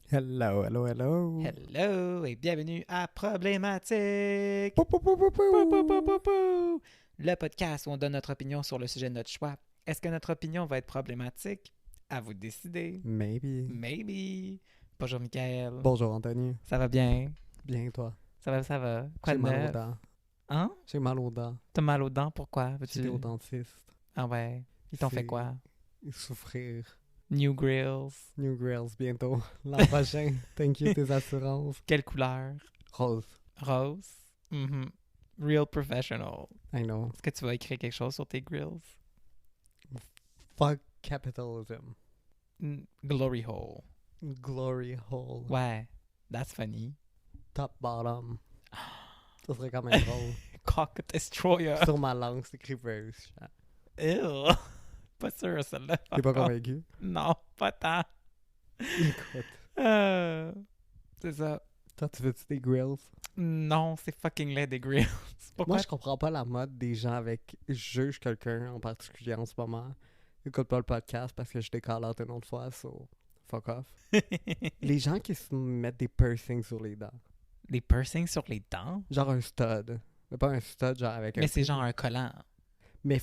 Hello, hello, hello. Hello et bienvenue à Problématique. Pou, pou, pou, pou, pou. Pou, pou, pou, pou, pou. Le podcast où on donne notre opinion sur le sujet de notre choix. Est-ce que notre opinion va être problématique? À vous de décider. Maybe. Maybe. Bonjour Michael. Bonjour Anthony. Ça va bien? Bien toi? Ça va, ça va. Quoi J'ai de mal aux neuf? dents. Hein? J'ai mal aux dents. T'as mal aux dents? Pourquoi? J'étais au dentiste. Ah ouais. Ils t'ont fait quoi? Souffrir. New grills. New Grills bientôt. L'an prochain. Thank you tes assurances. Quelle couleur? Rose. Rose? Mhm. Real professional. I know. Est-ce que tu vas écrire quelque chose sur tes grills? Fuck capitalism. Glory hole. Glory hole. Ouais. That's funny. Top bottom. Ça serait quand même drôle. Cock destroyer. Sur ma langue, c'est écrit Verse. Ew. Pas sûr, celle-là. T'es pas convaincu? Non, pas tant. Écoute. C'est ça. Toi, tu veux-tu des grills? Non, c'est fucking laid des grills. Pourquoi? Moi, je comprends pas la mode des gens avec « je juge quelqu'un » en particulier en ce moment. Écoute pas le podcast parce que je décale out une autre fois, so fuck off. Les gens qui se mettent des piercings sur les dents. Des piercings sur les dents? Genre un stud. Mais pas un stud genre avec un... Mais c'est genre un collant. Mais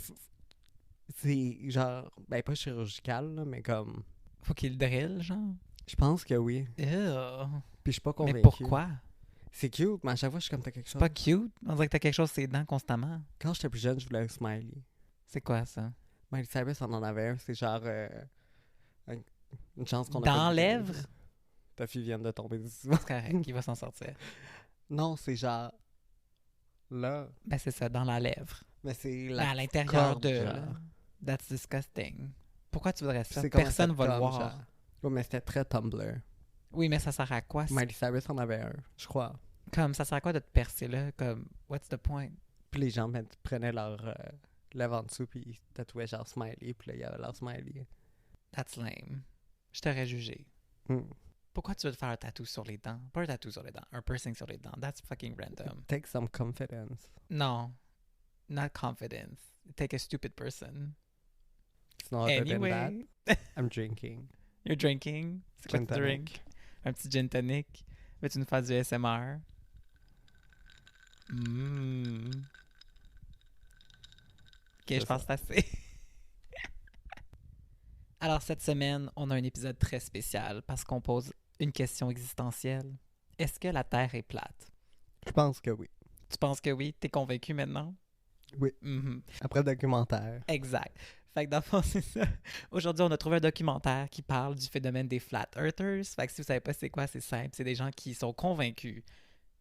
c'est genre... Ben pas chirurgical, là, mais comme... Faut qu'il drill, genre? Je pense que oui. Ew. Puis je suis pas convaincu. Mais pourquoi? C'est cute, mais à chaque fois, je suis comme t'as quelque chose. C'est pas cute? On dirait que t'as quelque chose sur les dents constamment. Quand j'étais plus jeune, je voulais un smiley. C'est quoi, ça? Miley Cyrus en avait un. C'est genre... une chance qu'on a Dans pas de lèvres? vivre. Ta fille vient de tomber dessus. C'est correct, il va s'en sortir. Non, c'est genre... Là. Ben c'est ça, dans la lèvre. Mais c'est Ben, la à l'intérieur corde, de... genre. là. That's disgusting. Pourquoi tu voudrais ça? C'est comme Personne un va le septum, voir. genre. Ouais, mais c'était très Tumblr. Oui, mais ça sert à quoi? Miley Cyrus en avait un, je crois. Comme, ça sert à quoi de te percer là? Comme, what's the point? Puis les gens prenaient leur lèvres en dessous, puis ils tatouaient genre smiley, puis là, il y avait leur smiley. That's lame. Je t'aurais jugé. Pourquoi tu veux te faire un tatou sur les dents? Pas un tatou sur les dents, un piercing sur les dents. That's fucking random. Take some confidence. Non. Not confidence. Take a stupid person. It's not other than Anyway. that. I'm drinking. You're drinking? C'est quoi Gin tu drink? Un petit gin tonic? Veux-tu nous faire du ASMR? Ok, je pense que c'est assez. Alors, cette semaine, on a un épisode très spécial parce qu'on pose une question existentielle. Est-ce que la Terre est plate? Je pense que oui. Tu penses que oui? T'es convaincu maintenant? Oui. Mhm. Après le documentaire. Exact. Fait que dans le fond, c'est ça. Aujourd'hui, on a trouvé un documentaire qui parle du phénomène des Flat Earthers. Fait que si vous savez pas c'est quoi, c'est simple. C'est des gens qui sont convaincus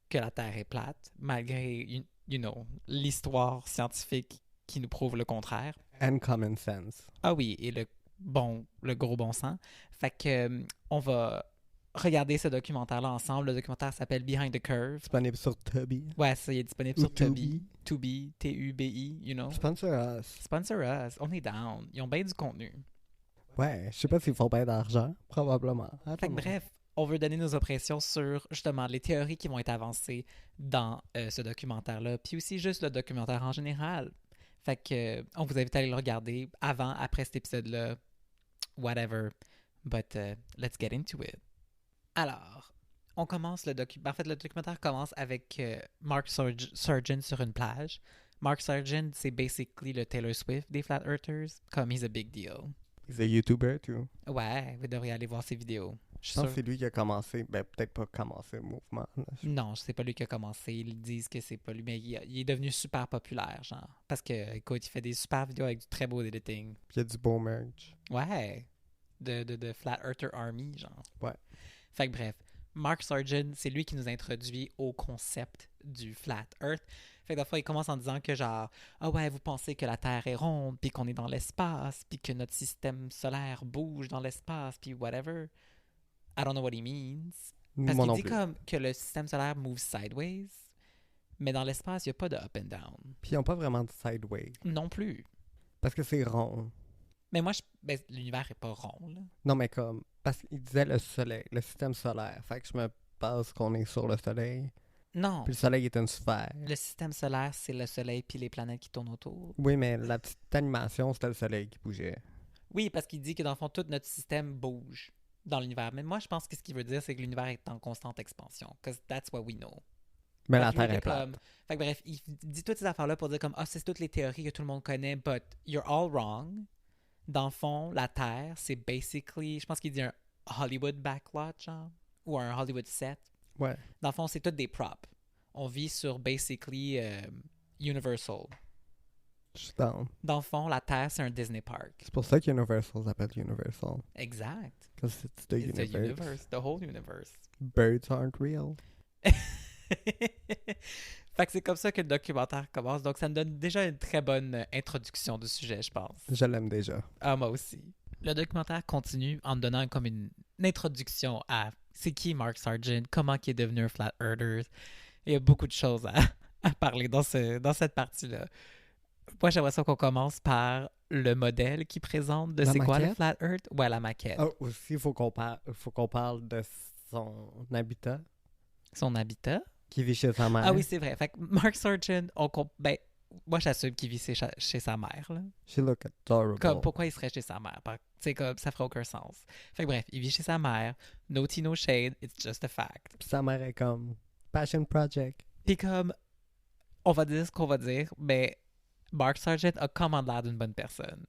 que la Terre est plate, malgré, you know, l'histoire scientifique qui nous prouve le contraire. And common sense. Ah oui, et le gros bon sens. Fait que on va regarder ce documentaire-là ensemble. Le documentaire s'appelle Behind the Curve. Disponible sur Tubi. Ouais, ça, il est disponible Ou sur Tubi. Tubi. Tubi, T-U-B-I, you know. Sponsor us. Sponsor us, on est down. Ils ont bien du contenu. Ouais, je sais pas s'ils font bien d'argent. Probablement. Fait que bref, on veut donner nos impressions sur justement les théories qui vont être avancées dans ce documentaire-là, puis aussi juste le documentaire en général. Fait que on vous invite à aller le regarder avant, après cet épisode-là, whatever. But let's get into it. Alors, on commence le documentaire. En fait, le documentaire commence avec Mark Surgeon sur une plage. Mark Surgeon, c'est basically le Taylor Swift des Flat Earthers. Comme he's a big deal. He's a YouTuber, too. Ouais, vous devriez aller voir ses vidéos. Je pense que c'est lui qui a commencé, ben peut-être pas commencé le mouvement. Là. Non, c'est pas lui qui a commencé. Ils disent que c'est pas lui, mais il est devenu super populaire, genre. Parce que, écoute, il fait des super vidéos avec du très beau editing. Puis il y a du beau merch. Ouais. De Flat Earther Army, genre. Ouais. Fait que bref, Mark Surgeon, c'est lui qui nous introduit au concept du Flat Earth. Fait que des fois, il commence en disant que genre, ah ouais, vous pensez que la Terre est ronde, puis qu'on est dans l'espace, puis que notre système solaire bouge dans l'espace, puis whatever. I don't know what he means. Parce Moi qu'il non dit plus. comme que le système solaire move sideways, mais dans l'espace, il n'y a pas de up and down. Puis ils n'ont pas vraiment de sideway. Non plus. Parce que c'est rond. Mais moi, l'univers est pas rond, là. Non, mais comme... Parce qu'il disait le soleil, le système solaire. Fait que je me base qu'on est sur le soleil. Non. Puis le soleil est une sphère. Le système solaire, c'est le soleil puis les planètes qui tournent autour. Oui, mais la petite animation, c'était le soleil qui bougeait. Oui, parce qu'il dit que dans le fond, tout notre système bouge. dans l'univers. Mais moi, je pense que ce qu'il veut dire, c'est que l'univers est en constante expansion. Because that's what we know. Mais Fait la que lui, Terre il est plate. Fait que bref, il dit toutes ces affaires-là pour dire comme, ah, c'est toutes les théories que tout le monde connaît, but you're all wrong. Dans le fond, la Terre, c'est basically, je pense qu'il dit un Hollywood backlot, genre, ou un Hollywood set. Ouais. Dans le fond, c'est toutes des props. On vit sur basically Universal. Je suis down. Dans le fond, la Terre, c'est un Disney Park. C'est pour ça qu'Universal s'appelle Universal. Exact. Because it's the It's the universe. universe, the whole universe. Birds aren't real. Fait que c'est comme ça que le documentaire commence. Donc, ça me donne déjà une très bonne introduction du sujet, je pense. Je l'aime déjà. Ah, moi aussi. Le documentaire continue en me donnant comme une introduction à c'est qui Mark Sargent, comment il est devenu un Flat Earther. Il y a beaucoup de choses à parler dans cette partie-là. Moi, j'aimerais ça qu'on commence par le modèle qu'il présente de La c'est quoi le maquette? Flat Earth. Ouais, la maquette. Ah, aussi, il faut qu'on parle de son habitat Son habitat. qui vit chez sa mère. Ah oui, c'est vrai. Fait que Mark Sargent, ben, moi, j'assume qu'il vit chez sa mère, là. She look adorable. Comme, pourquoi il serait chez sa mère? C'est comme, ça ferait aucun sens. Fait que bref, il vit chez sa mère. No tea, no shade. It's just a fact. Puis sa mère est comme passion project. Puis comme, on va dire ce qu'on va dire, mais Mark Sargent a comment l'air d'une bonne personne.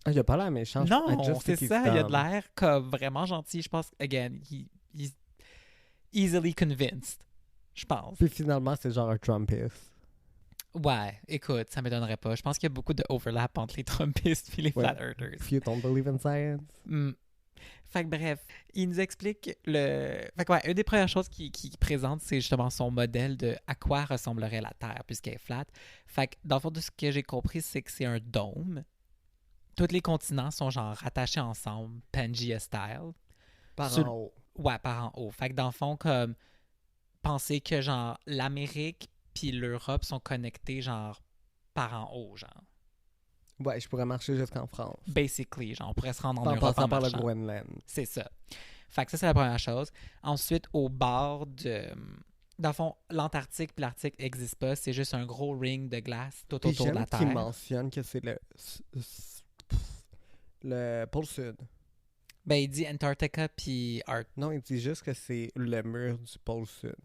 Ah, il a pas l'air méchant. I Non, just c'est think he's ça. Il a de dumb. l'air comme vraiment gentil. Je pense, again, he's easily convinced. Je pense. Puis finalement, c'est genre un Trumpist. Ouais, écoute, ça m'étonnerait pas. Je pense qu'il y a beaucoup de overlap entre les Trumpistes et les Ouais. Flat Earthers. If you don't believe in science. Mm. Fait que bref, il nous explique le... Fait que ouais, une des premières choses qu'il présente, c'est justement son modèle de à quoi ressemblerait la Terre, puisqu'elle est flat. Fait que dans le fond, de ce que j'ai compris, c'est que c'est un dôme. Tous les continents sont genre rattachés ensemble, Pangea style. Par Sur- en haut. Ouais, par en haut. Fait que dans le fond, comme, penser que genre l'Amérique puis l'Europe sont connectés genre par en haut, genre. Ouais, je pourrais marcher jusqu'en France. Basically, genre, on pourrait se rendre en En Europe passant en par le marchant. Groenland. C'est ça. Fait que ça, c'est la première chose. Ensuite, au bord de... Dans le fond, l'Antarctique puis l'Arctique n'existent pas. C'est juste un gros ring de glace tout Puis autour de la j'aime qu'il Terre. mentionne que c'est le pôle sud. Ben, il dit Antarctica puis Non, il dit juste que c'est le mur du pôle sud.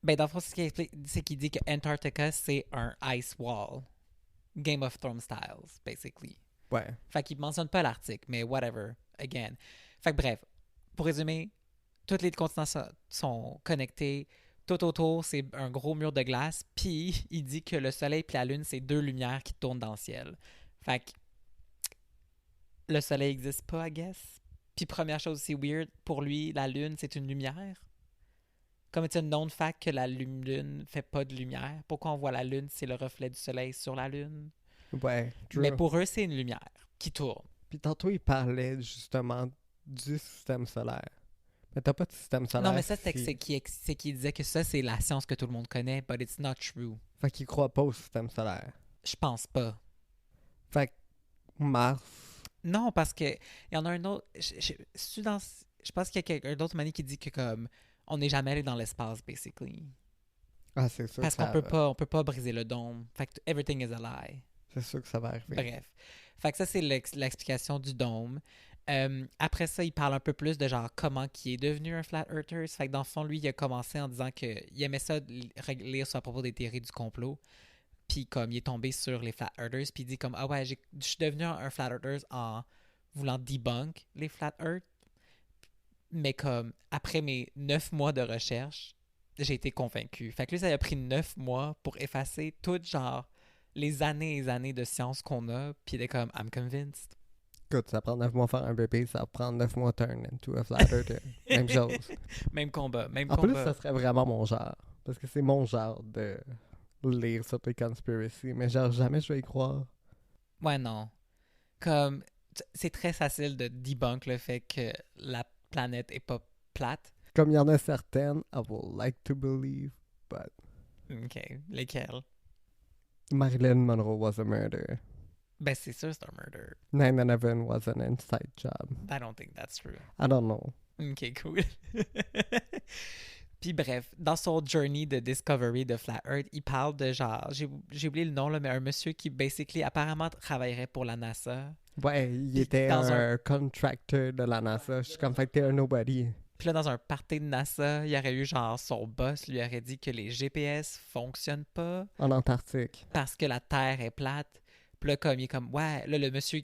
Ben, dans le fond, ce qu'il explique, c'est qu'il dit que Antarctica, c'est un ice wall. Game of Thrones styles, basically. Ouais. Fait qu'il mentionne pas l'Arctique, mais whatever, again. Fait que bref, pour résumer, tous les continents sont connectés. Tout autour, c'est un gros mur de glace. Puis, il dit que le soleil et la lune, c'est deux lumières qui tournent dans le ciel. Fait que le soleil n'existe pas, I guess. Puis, première chose aussi weird, pour lui, la lune, c'est une lumière. Comme c'est une known fact que la lune fait pas de lumière. Pourquoi on voit la lune, c'est le reflet du soleil sur la lune. Ouais. True. Mais pour eux, c'est une lumière qui tourne. Puis tantôt, il parlait justement du système solaire. Mais t'as pas de système solaire. Non, mais ça, c'est si- c'est qu'il disait que ça, c'est la science que tout le monde connaît, but it's not true. Fait qu'il croit pas au système solaire. Je pense pas. Fait que Mars. Non, parce que il y en a un autre. Je pense qu'il y a quelqu'un d'autre Mani qui dit que comme on n'est jamais allé dans l'espace, basically. Ah, c'est sûr Parce que ça on peut pas briser le dôme. Fait que everything is a lie. C'est sûr que ça va arriver. Bref. Fait que ça, c'est l'explication du dôme. Après ça, il parle un peu plus de genre comment il est devenu un Flat Earther. Fait que dans le fond, lui, il a commencé en disant qu'il aimait ça lire sur à propos des théories du complot. Puis comme il est tombé sur les Flat Earthers, puis il dit comme ah ouais, je suis devenu un Flat Earther en voulant debunk les Flat Earth. Mais comme après mes 9 mois de recherche, j'ai été convaincu. Fait que lui, ça a pris 9 mois pour effacer toutes genre les années et les années de science qu'on a. Puis il est comme I'm convinced. Écoute, ça prend 9 mois faire un bébé, ça prend 9 mois turn into a flat earther. Même chose. Même combat, même En plus, combat. ça serait vraiment mon genre. Parce que c'est mon genre de lire sur les conspiracies. Mais genre, jamais je vais y croire. Ouais, non. Comme, c'est très facile de debunk le fait que la planète est pas plate. Comme il y en a certaines, I would like to believe, but OK. Lesquelles? Marilyn Monroe was a murderer. Ben, c'est sûr, c'est un murder. 9/11 was an inside job. I don't think that's true. I don't know. OK, cool. Puis bref, dans son journey de discovery de Flat Earth, il parle de genre, j'ai oublié le nom, là, mais un monsieur qui, basically, apparemment travaillerait pour la NASA. Ouais, il Puis était dans un contractor de la NASA. Je suis comme, fait que t'es un nobody. Puis là, dans un party de NASA, il y aurait eu genre son boss lui aurait dit que les GPS fonctionnent pas En Antarctique. parce que la Terre est plate. Puis là, comme il est comme, ouais, là, le monsieur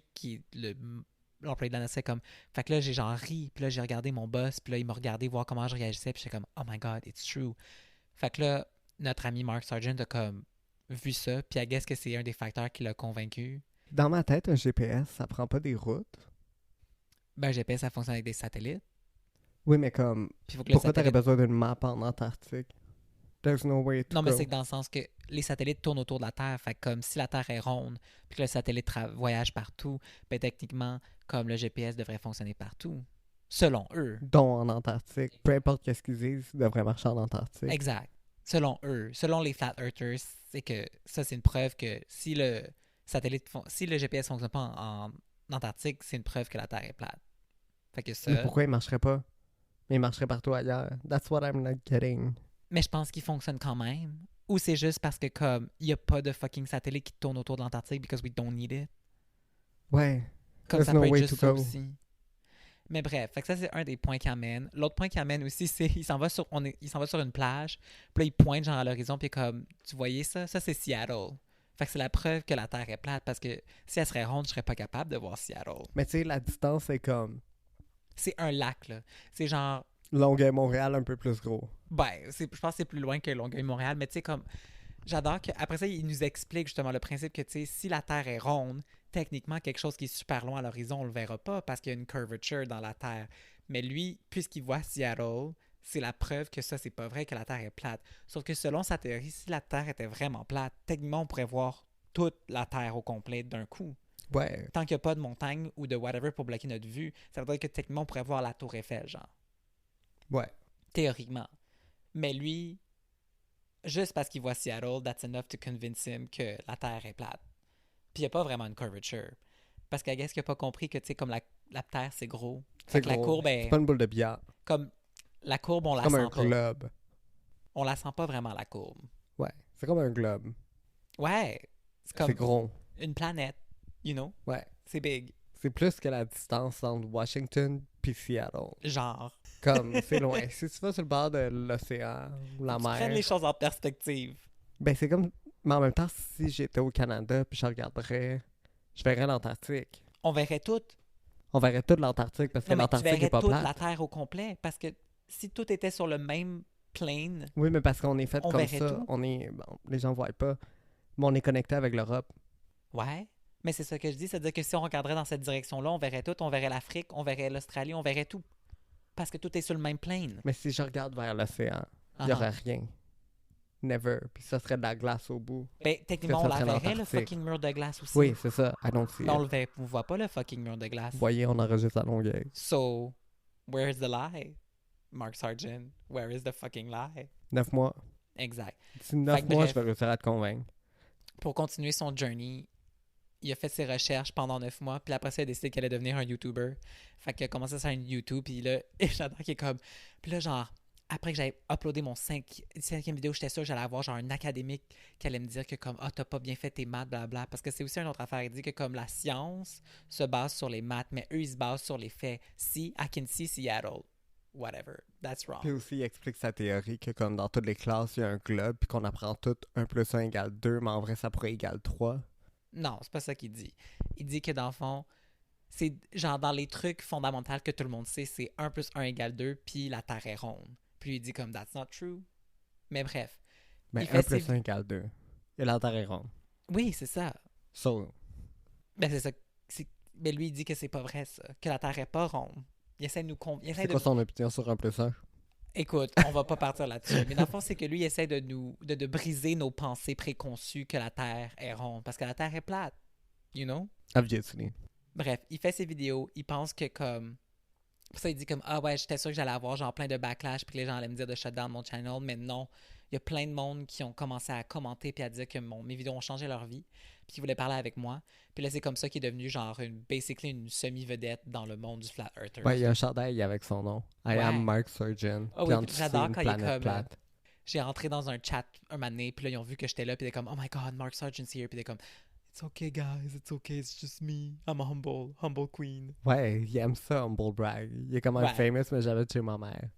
l'employé de la NASA est comme, fait que là, j'ai genre ri. Puis là, j'ai regardé mon boss. Puis là, il m'a regardé voir comment je réagissais. Puis j'étais comme, oh my god, it's true. Fait que là, notre ami Mark Sargent a comme vu ça. Puis I guess que c'est un des facteurs qui l'a convaincu. Dans ma tête, un GPS, ça prend pas des routes. Ben, GPS, ça fonctionne avec des satellites. Oui, mais comme, Puis il faut que le pourquoi t'aurais satellite... besoin d'une map en Antarctique? There's no way to Non, mais go. c'est que dans le sens que les satellites tournent autour de la Terre. Fait que comme si la Terre est ronde, puis que le satellite voyage partout, ben techniquement, comme le GPS devrait fonctionner partout. Selon eux. Dont en Antarctique. Peu importe qu'est-ce qu'ils disent, ça devrait marcher en Antarctique. Exact. Selon eux. Selon les Flat Earthers, c'est que ça, c'est une preuve que si le si le GPS fonctionne pas en Antarctique, c'est une preuve que la Terre est plate. Fait que ça... Mais pourquoi il marcherait pas? Mais il marcherait partout ailleurs. That's what I'm not getting. Mais je pense qu'il fonctionne quand même. Ou c'est juste parce que comme il y a pas de fucking satellite qui tourne autour de l'Antarctique because we don't need it. Ouais. Comme There's ça no peut être way juste to ça go. aussi. Mais bref, fait que ça c'est un des points qu'il amène. L'autre point qu'il amène aussi, c'est il s'en va sur une plage, puis là il pointe genre à l'horizon, puis comme tu voyais ça, ça c'est Seattle. Fait que c'est la preuve que la Terre est plate parce que si elle serait ronde, je serais pas capable de voir Seattle. Mais tu sais, la distance est comme C'est un lac là. C'est genre Longueuil-Montréal un peu plus gros. ben, je pense que c'est plus loin que Longueuil-Montréal, mais tu sais comme j'adore qu'après ça il nous explique justement le principe que tu sais si la Terre est ronde, techniquement, quelque chose qui est super loin à l'horizon, on le verra pas parce qu'il y a une curvature dans la Terre. Mais lui, puisqu'il voit Seattle, c'est la preuve que ça, c'est pas vrai, que la Terre est plate. Sauf que selon sa théorie, si la Terre était vraiment plate, techniquement, on pourrait voir toute la Terre au complet d'un coup. Ouais. Tant qu'il n'y a pas de montagne ou de whatever pour bloquer notre vue, ça veut dire que techniquement, on pourrait voir la Tour Eiffel, genre. Ouais. Théoriquement. Mais lui, juste parce qu'il voit Seattle, that's enough to convince him que la Terre est plate. Puis il n'y a pas vraiment une curvature. Parce qu'à guess qu'il n'a pas compris que, tu sais, comme la Terre, c'est gros. C'est que la courbe C'est est... pas une boule de billard. Comme la courbe, on la Comme sent un pas. globe. On la sent pas vraiment, la courbe. Ouais. C'est comme un globe. Ouais. C'est comme C'est gros. une planète, you know? Ouais. C'est big. C'est plus que la distance entre Washington puis Seattle. Genre. Comme, c'est loin. Si tu vas sur le bord de l'océan ou la mer... Prenne les choses en perspective. Ben, c'est comme... Mais en même temps, si j'étais au Canada puis je regarderais... Je verrais l'Antarctique. On verrait tout. On verrait toute l'Antarctique parce que Non, mais tu l'Antarctique verrais est pas toute plate. la Terre au complet. Parce que si tout était sur le même plane, Oui, mais parce qu'on est fait On comme verrait ça. tout. On est... Bon, les gens voient pas. Mais on est connecté avec l'Europe. ouais. Mais c'est ça que je dis, c'est-à-dire que si on regarderait dans cette direction-là, on verrait tout. On verrait l'Afrique, on verrait l'Australie, on verrait tout. Parce que tout est sur le même plane. Mais si je regarde vers l'océan, il n'y Ah aurait rien. Never. Puis ça serait de la glace au bout. Ben, techniquement, on ça la serait verrait, le l'Antarctique. fucking mur de glace aussi. Oui, c'est ça. I don't see Mais on it. le voit pas, le fucking mur de glace. Vous voyez, on enregistre à Longueuil. So, where's the lie? Mark Sargent, where is the fucking lie? 9 mois. Exact. D'ici 9 Fait que mois, bref. je vais réussir à te convaincre. Pour continuer son journey, il a fait ses recherches pendant 9 mois, puis après ça, il a décidé qu'il allait devenir un YouTuber. Fait qu'il a commencé à faire une YouTube, puis là, et j'adore qu'il est comme... Puis là, genre, après que j'avais uploadé mon 5e vidéo, j'étais sûr que j'allais avoir genre un académique qui allait me dire que comme, ah, t'as pas bien fait tes maths, blablabla. Parce que c'est aussi une autre affaire. Il dit que comme la science se base sur les maths, mais eux, ils se basent sur les faits. Si, I can see Seattle. Whatever. That's wrong. Puis aussi, il explique sa théorie que comme dans toutes les classes, il y a un globe, puis qu'on apprend tout 1 + 1 = 2, mais en vrai, ça pourrait égaler 3. Non, c'est pas ça qu'il dit. Il dit que dans le fond, c'est genre dans les trucs fondamentaux que tout le monde sait, c'est 1 + 1 = 2, puis la Terre est ronde. Puis il dit comme that's not true. Mais bref. Mais Il 1 fait + 1 = 2. Et la Terre est ronde. Oui, c'est ça. So, Ben c'est ça. Mais lui, il dit que c'est pas vrai, ça. Que la Terre est pas ronde. Il essaie de nous c'est quoi son opinion sur 1 + 1? Écoute, on va pas partir là-dessus. Mais dans le fond, c'est que lui, il essaie de briser nos pensées préconçues que la Terre est ronde. Parce que la Terre est plate. You know? Obviously. Bref, il fait ses vidéos. Il pense que comme... Pour ça, il dit comme, ah ouais, j'étais sûr que j'allais avoir genre plein de backlash puis que les gens allaient me dire de shut down mon channel. Mais non, il y a plein de monde qui ont commencé à commenter puis à dire que mes vidéos ont changé leur vie puis qui voulaient parler avec moi. Puis là, c'est comme ça qu'il est devenu genre basically une semi-vedette dans le monde du Flat Earther. Ouais, il y a un chandail avec son nom. I Ouais. am Mark Sargent. Ah oui, Puis en dessous, j'adore une quand il est planète comme, plate. J'ai rentré dans un chat un moment donné, puis là, ils ont vu que j'étais là, puis ils étaient comme, oh my god, Mark Sargent's here, puis ils étaient comme, It's okay, guys. It's okay. It's just me. I'm a humble queen. Ouais, il aime ça, humble brag. Il est comme un Ouais. famous, mais j'avais chez ma mère.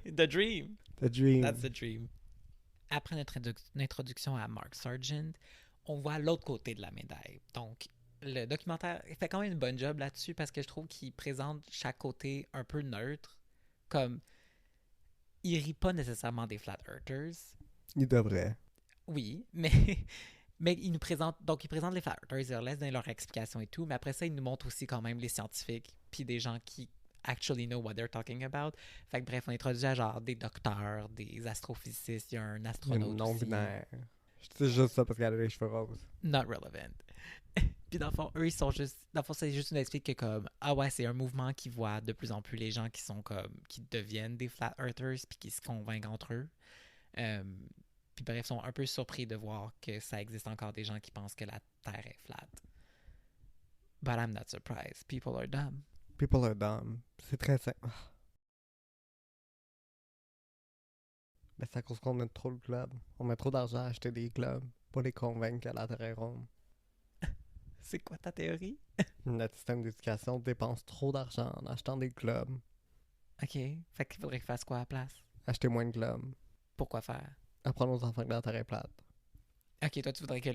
The dream. The dream. That's the dream. Après notre introduction à Mark Sargent, on voit l'autre côté de la médaille. Donc, le documentaire il fait quand même une bonne job là-dessus parce que je trouve qu'il présente chaque côté un peu neutre. Comme, il rit pas nécessairement des Flat Earthers. Il devrait. Oui, mais, mais il nous présente... Donc, il présente les Flat Earthers, il leur laisse dans leur explication et tout, mais après ça, il nous montre aussi quand même les scientifiques puis des gens qui actually know what they're talking about. Fait que bref, on introduit à genre des docteurs, des astrophysicists, il y a un astronaute Non aussi. binaire. Je dis juste ça parce qu'elle a les cheveux roses. Not relevant. Puis dans le fond, eux, ils sont juste... Dans le fond, c'est juste une explique que comme... Ah ouais, c'est un mouvement qui voit de plus en plus les gens qui sont comme... qui deviennent des Flat Earthers puis qui se convainquent entre eux. Puis bref, ils sont un peu surpris de voir que ça existe encore des gens qui pensent que la Terre est flat. But I'm not surprised. People are dumb. People are dumb. C'est très simple. Mais c'est à cause qu'on met trop de globes. On met trop d'argent à acheter des globes pour les convaincre que la Terre est ronde. C'est quoi ta théorie? Notre système d'éducation dépense trop d'argent en achetant des globes. OK. Fait qu'il faudrait qu'ils fassent quoi à la place? Acheter moins de globes. Pourquoi faire? Apprendre aux enfants que la Terre est plate. OK, toi, tu voudrais que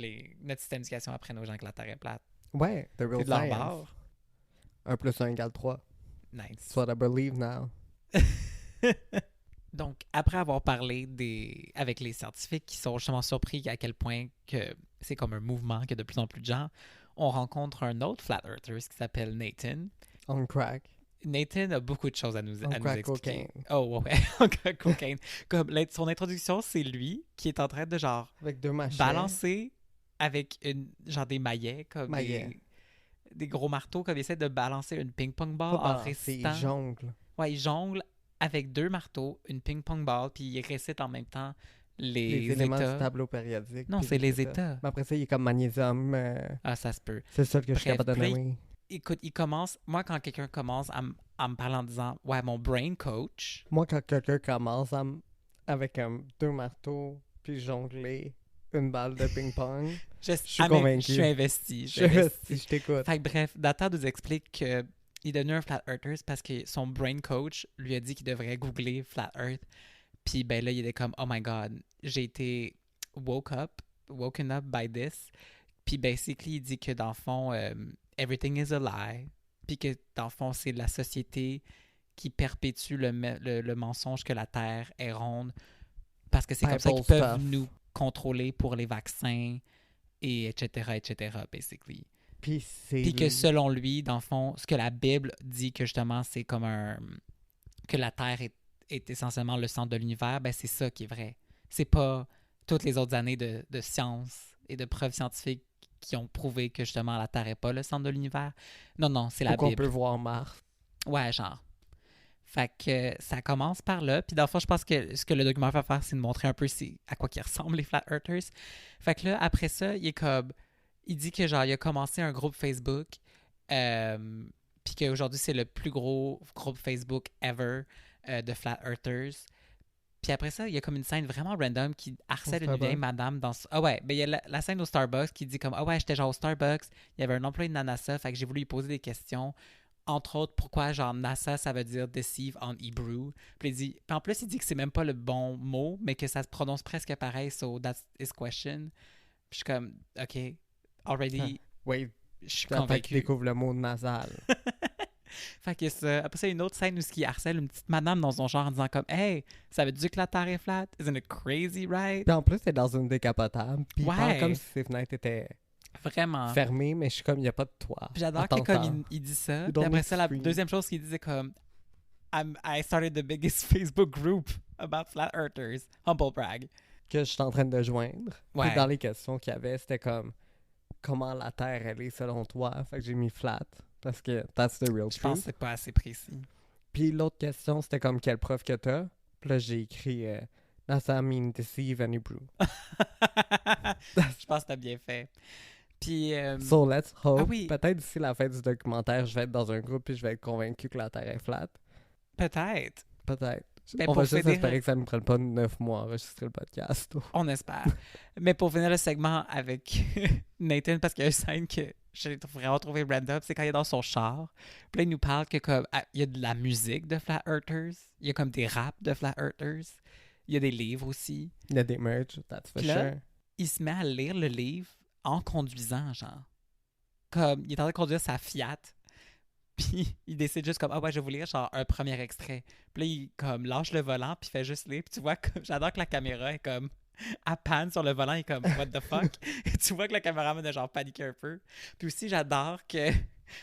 notre système d'éducation apprenne aux gens que la Terre est plate. Ouais, the real C'est de leur science. bord. 1 plus 1 égale 3. Nice. It's what I believe now. Donc, après avoir parlé avec les scientifiques qui sont justement surpris à quel point que c'est comme un mouvement, que de plus en plus de gens, on rencontre un autre Flat Earther qui s'appelle Nathan. On crack. Nathan a beaucoup de choses à nous crack expliquer. cocaine. Oh, ouais, on crack cocaine. Comme son introduction, c'est lui qui est en train de genre Avec 2 machines. balancer avec genre des maillets, comme Maillets. des gros marteaux, comme il essaie de balancer une ping-pong ball Pas en balancer, récitant. il jongle. Ouais, il jongle avec 2 marteaux, une ping-pong ball, puis il récite en même temps les éléments états. du tableau périodique. Non, puis c'est les états. Mais après ça, il est comme magnésium. Ah, ça se peut. C'est ça que je suis Bref, capable de puis nommer. Écoute, il commence... Moi, quand quelqu'un commence à me parler en disant « Ouais, mon brain coach... » Moi, quand quelqu'un commence avec 2 marteaux puis jongler une balle de ping-pong, Je suis convaincu. Je suis investi. je t'écoute. Fait que bref, Data nous explique qu'il est devenu un Flat Earther parce que son brain coach lui a dit qu'il devrait googler Flat Earth. Puis ben là, il était comme « Oh my God, j'ai été woken up by this. » Puis basically, il dit que dans le fond, everything is a lie. Puis que dans le fond, c'est la société qui perpétue le mensonge que la Terre est ronde. Parce que c'est comme ça qu'ils peuvent nous contrôler pour les vaccins, et etc., basically. Puis que selon lui, dans le fond, ce que la Bible dit que justement, c'est comme que la Terre est essentiellement le centre de l'univers, ben c'est ça qui est vrai. C'est pas toutes les autres années de science et de preuves scientifiques qui ont prouvé que justement la Terre n'est pas le centre de l'univers. Non, c'est la Bible. Qu'on peut voir Mars. Ouais, genre. Fait que ça commence par là. Puis dans le fond, je pense que ce que le documentaire va faire, c'est de montrer un peu à quoi qu'ils ressemblent les Flat Earthers. Fait que là, après ça, il est comme... Il dit que genre, il a commencé un groupe Facebook. Puis qu'aujourd'hui, c'est le plus gros groupe Facebook ever de Flat Earthers. Puis après ça, il y a comme une scène vraiment random qui harcèle une vieille madame dans... Ah ouais, ben il y a la scène au Starbucks qui dit comme « Ah ouais, j'étais genre au Starbucks, il y avait un employé de la NASA, fait que j'ai voulu lui poser des questions. Entre autres, pourquoi genre NASA, ça veut dire deceive en Hebrew. » Puis en plus, il dit que c'est même pas le bon mot, mais que ça se prononce presque pareil, so that's his question. Puis je suis comme « OK, already, oui, je suis convaincu. » Tu découvres le mot nasal. Fait que ça. Après ça, il y a une autre scène où il harcèle une petite madame dans son genre en disant comme « Hey, ça veut dire que la Terre est flat? Isn't it crazy, right? » Puis en plus, c'est dans une décapotable. Puis il parle comme si ses fenêtres étaient vraiment fermées, mais je suis comme, il n'y a pas de toit. Puis j'adore que comme il dit ça. Puis après ça, la deuxième chose qu'il dit, c'est comme I started the biggest Facebook group about Flat Earthers. Humble brag. Que je suis en train de joindre. Ouais. Puis dans les questions qu'il y avait, c'était comme comment la Terre, elle est selon toi? Fait que j'ai mis flat. Parce que that's the real truth. Je pense que c'est pas assez précis. Puis l'autre question, c'était comme quelle preuve que t'as? Puis là, j'ai écrit NASA mean deceive and Hebrew. Je pense que t'as bien fait. Puis... So let's hope. Ah oui. Peut-être d'ici la fin du documentaire, je vais être dans un groupe et je vais être convaincu que la Terre est flat. Peut-être. Peut-être. Mais On pour va juste finir, espérer que ça ne prenne pas 9 mois à enregistrer le podcast. on espère. Mais pour finir le segment avec Nathan, parce qu'il y a une scène que j'ai vraiment trouvé random, c'est quand il est dans son char. Puis là, il nous parle que comme il y a de la musique de Flat Earthers, il y a comme des raps de Flat Earthers, il y a des livres aussi. Il y a des merch, that's for Puis là, sure. il se met à lire le livre en conduisant, genre. Comme, il est en train de conduire sa Fiat. Puis il décide juste comme, ah ouais, je vais vous lire genre un premier extrait. Puis là, il comme lâche le volant, puis il fait juste lire. Puis tu vois, comme, j'adore que la caméra est comme, à panne sur le volant, il est comme, what the fuck? Et tu vois que la caméraman a genre paniqué un peu. Puis aussi, j'adore que,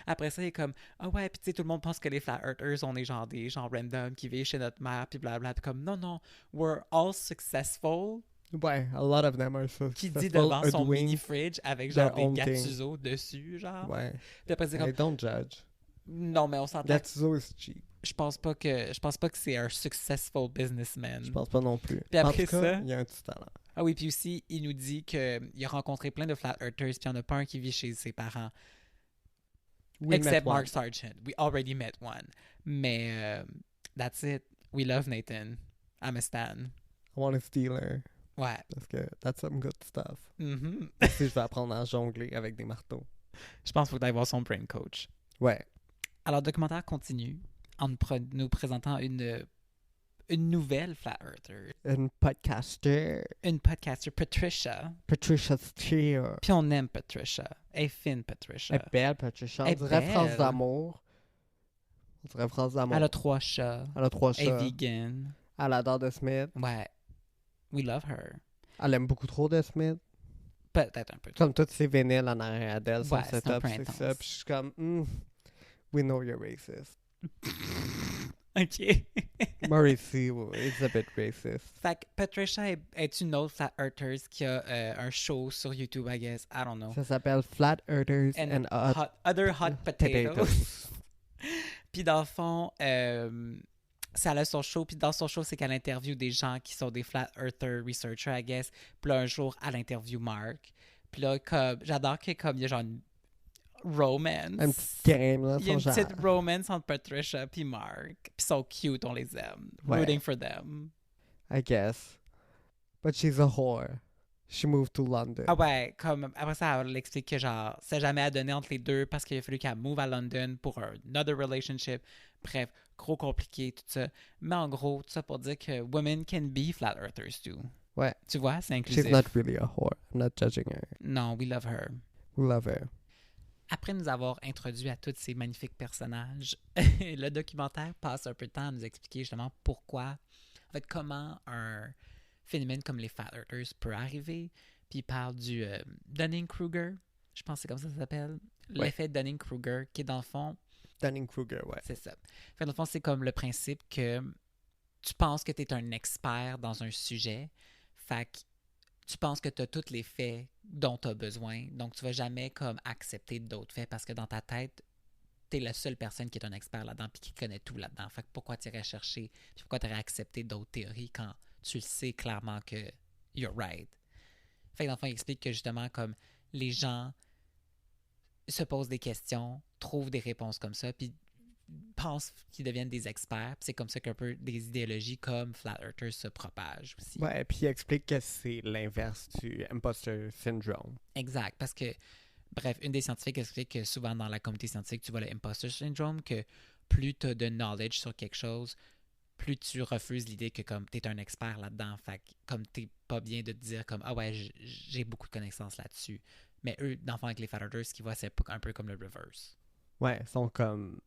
après ça, il est comme, ah ouais, puis tu sais, tout le monde pense que les Flat Earthers, on est genre des gens random qui vivent chez notre mère, puis blablabla. Puis comme, non, non, we're all successful. Ouais, a lot of them are Qui successful dit devant at son doing mini-fridge avec genre their des own thing. Gattuso dessus, genre. Ouais. Puis après, c'est comme, Hey, don't judge. non, mais on s'entend. Gattuso is cheap. Je pense pas que c'est un successful businessman. Je pense pas non plus. Puis après en tout cas, ça- il y a un petit talent. Ah oui, puis aussi, il nous dit qu'il a rencontré plein de Flat Earthers, puis il n'y en a pas un qui vit chez ses parents. We except met one. Mark Sargent. We already met one. Mais that's it. We love Nathan. I'm a stan. I want to steal her. Ouais. Parce que that's some good stuff. Mhm. Si je vais apprendre à jongler avec des marteaux. Je pense qu'il faut aller voir son brain coach. Ouais. Alors, le documentaire continue en nous présentant une nouvelle Flat Earther. Une podcaster. Une podcaster, Patricia. Patricia Steele. Puis on aime Patricia. Elle est fine, Patricia. Elle est belle, Patricia. On Elle est dirait phrase belle. d'amour. On dirait phrase d'amour. Elle a 3 chats. Elle a 3 Elle est chats. vegan. Elle adore The Smith. Ouais. We love her. Elle aime beaucoup trop The Smith. Peut-être un peu. Comme toutes ces vinyles en arrière d'elle, son Ouais, c'est un setup, peu c'est intense. ça. Puis je suis comme, we know you're racist. OK. Morrissey is a bit racist. Fait que Patricia est une autre Flat Earthers qui a un show sur YouTube, I guess. I don't know. Ça s'appelle Flat Earthers And and other hot potatoes. Puis dans le fond, ça a son show. Puis dans son show, c'est qu'elle interviewe des gens qui sont des Flat Earther researchers, I guess. Puis là, un jour, elle interview Mark. Puis là, comme, j'adore qu'il y ait comme, il y a genre une romance. Un petit game, là. Il y a une son genre. petite romance entre Patricia puis Mark. Puis ils sont cute, on les aime. Ouais. Rooting for them. I guess. But she's a whore. She moved to London. Ah ouais, comme après ça, elle explique que genre, c'est jamais à donner entre les deux parce qu'il a fallu qu'elle move à London pour un another relationship. Bref, gros compliqué, tout ça. Mais en gros, tout ça pour dire que women can be flat earthers too. Ouais. Tu vois, c'est inclusif. She's not really a whore. I'm not judging her. Non, we love her. We love her. Après nous avoir introduit à tous ces magnifiques personnages, le documentaire passe un peu de temps à nous expliquer justement pourquoi, en fait, comment un phénomène comme les Flat Earthers peut arriver. Puis il parle du Dunning-Kruger, je pense que c'est comme ça s'appelle. Ouais. L'effet Dunning-Kruger, qui est dans le fond, Dunning-Kruger, ouais. c'est ça. Fait, dans le fond, c'est comme le principe que tu penses que tu es un expert dans un sujet, fait que tu penses que tu as tous les faits dont tu as besoin, donc tu vas jamais comme accepter d'autres faits parce que dans ta tête, tu es la seule personne qui est un expert là-dedans puis qui connaît tout là-dedans. Fait que pourquoi tu irais chercher, puis pourquoi tu irais accepter d'autres théories quand tu le sais clairement que you're right. Fait que dans le fond, il explique que justement, comme les gens se posent des questions, trouvent des réponses comme ça, puis pensent qu'ils deviennent des experts. Puis c'est comme ça qu'un peu des idéologies comme Flat Earthers se propagent aussi. Ouais, puis il explique que c'est l'inverse du imposter syndrome. Exact, parce que, bref, une des scientifiques explique que souvent dans la communauté scientifique, tu vois le imposter syndrome, que plus tu as de knowledge sur quelque chose, plus tu refuses l'idée que comme tu es un expert là-dedans. Fait que comme t'es pas bien de te dire comme ah ouais, j'ai beaucoup de connaissances là-dessus. Mais eux, dans le fond, avec les Flat Earthers, ce qu'ils voient, c'est un peu comme le reverse. Ouais, ils sont comme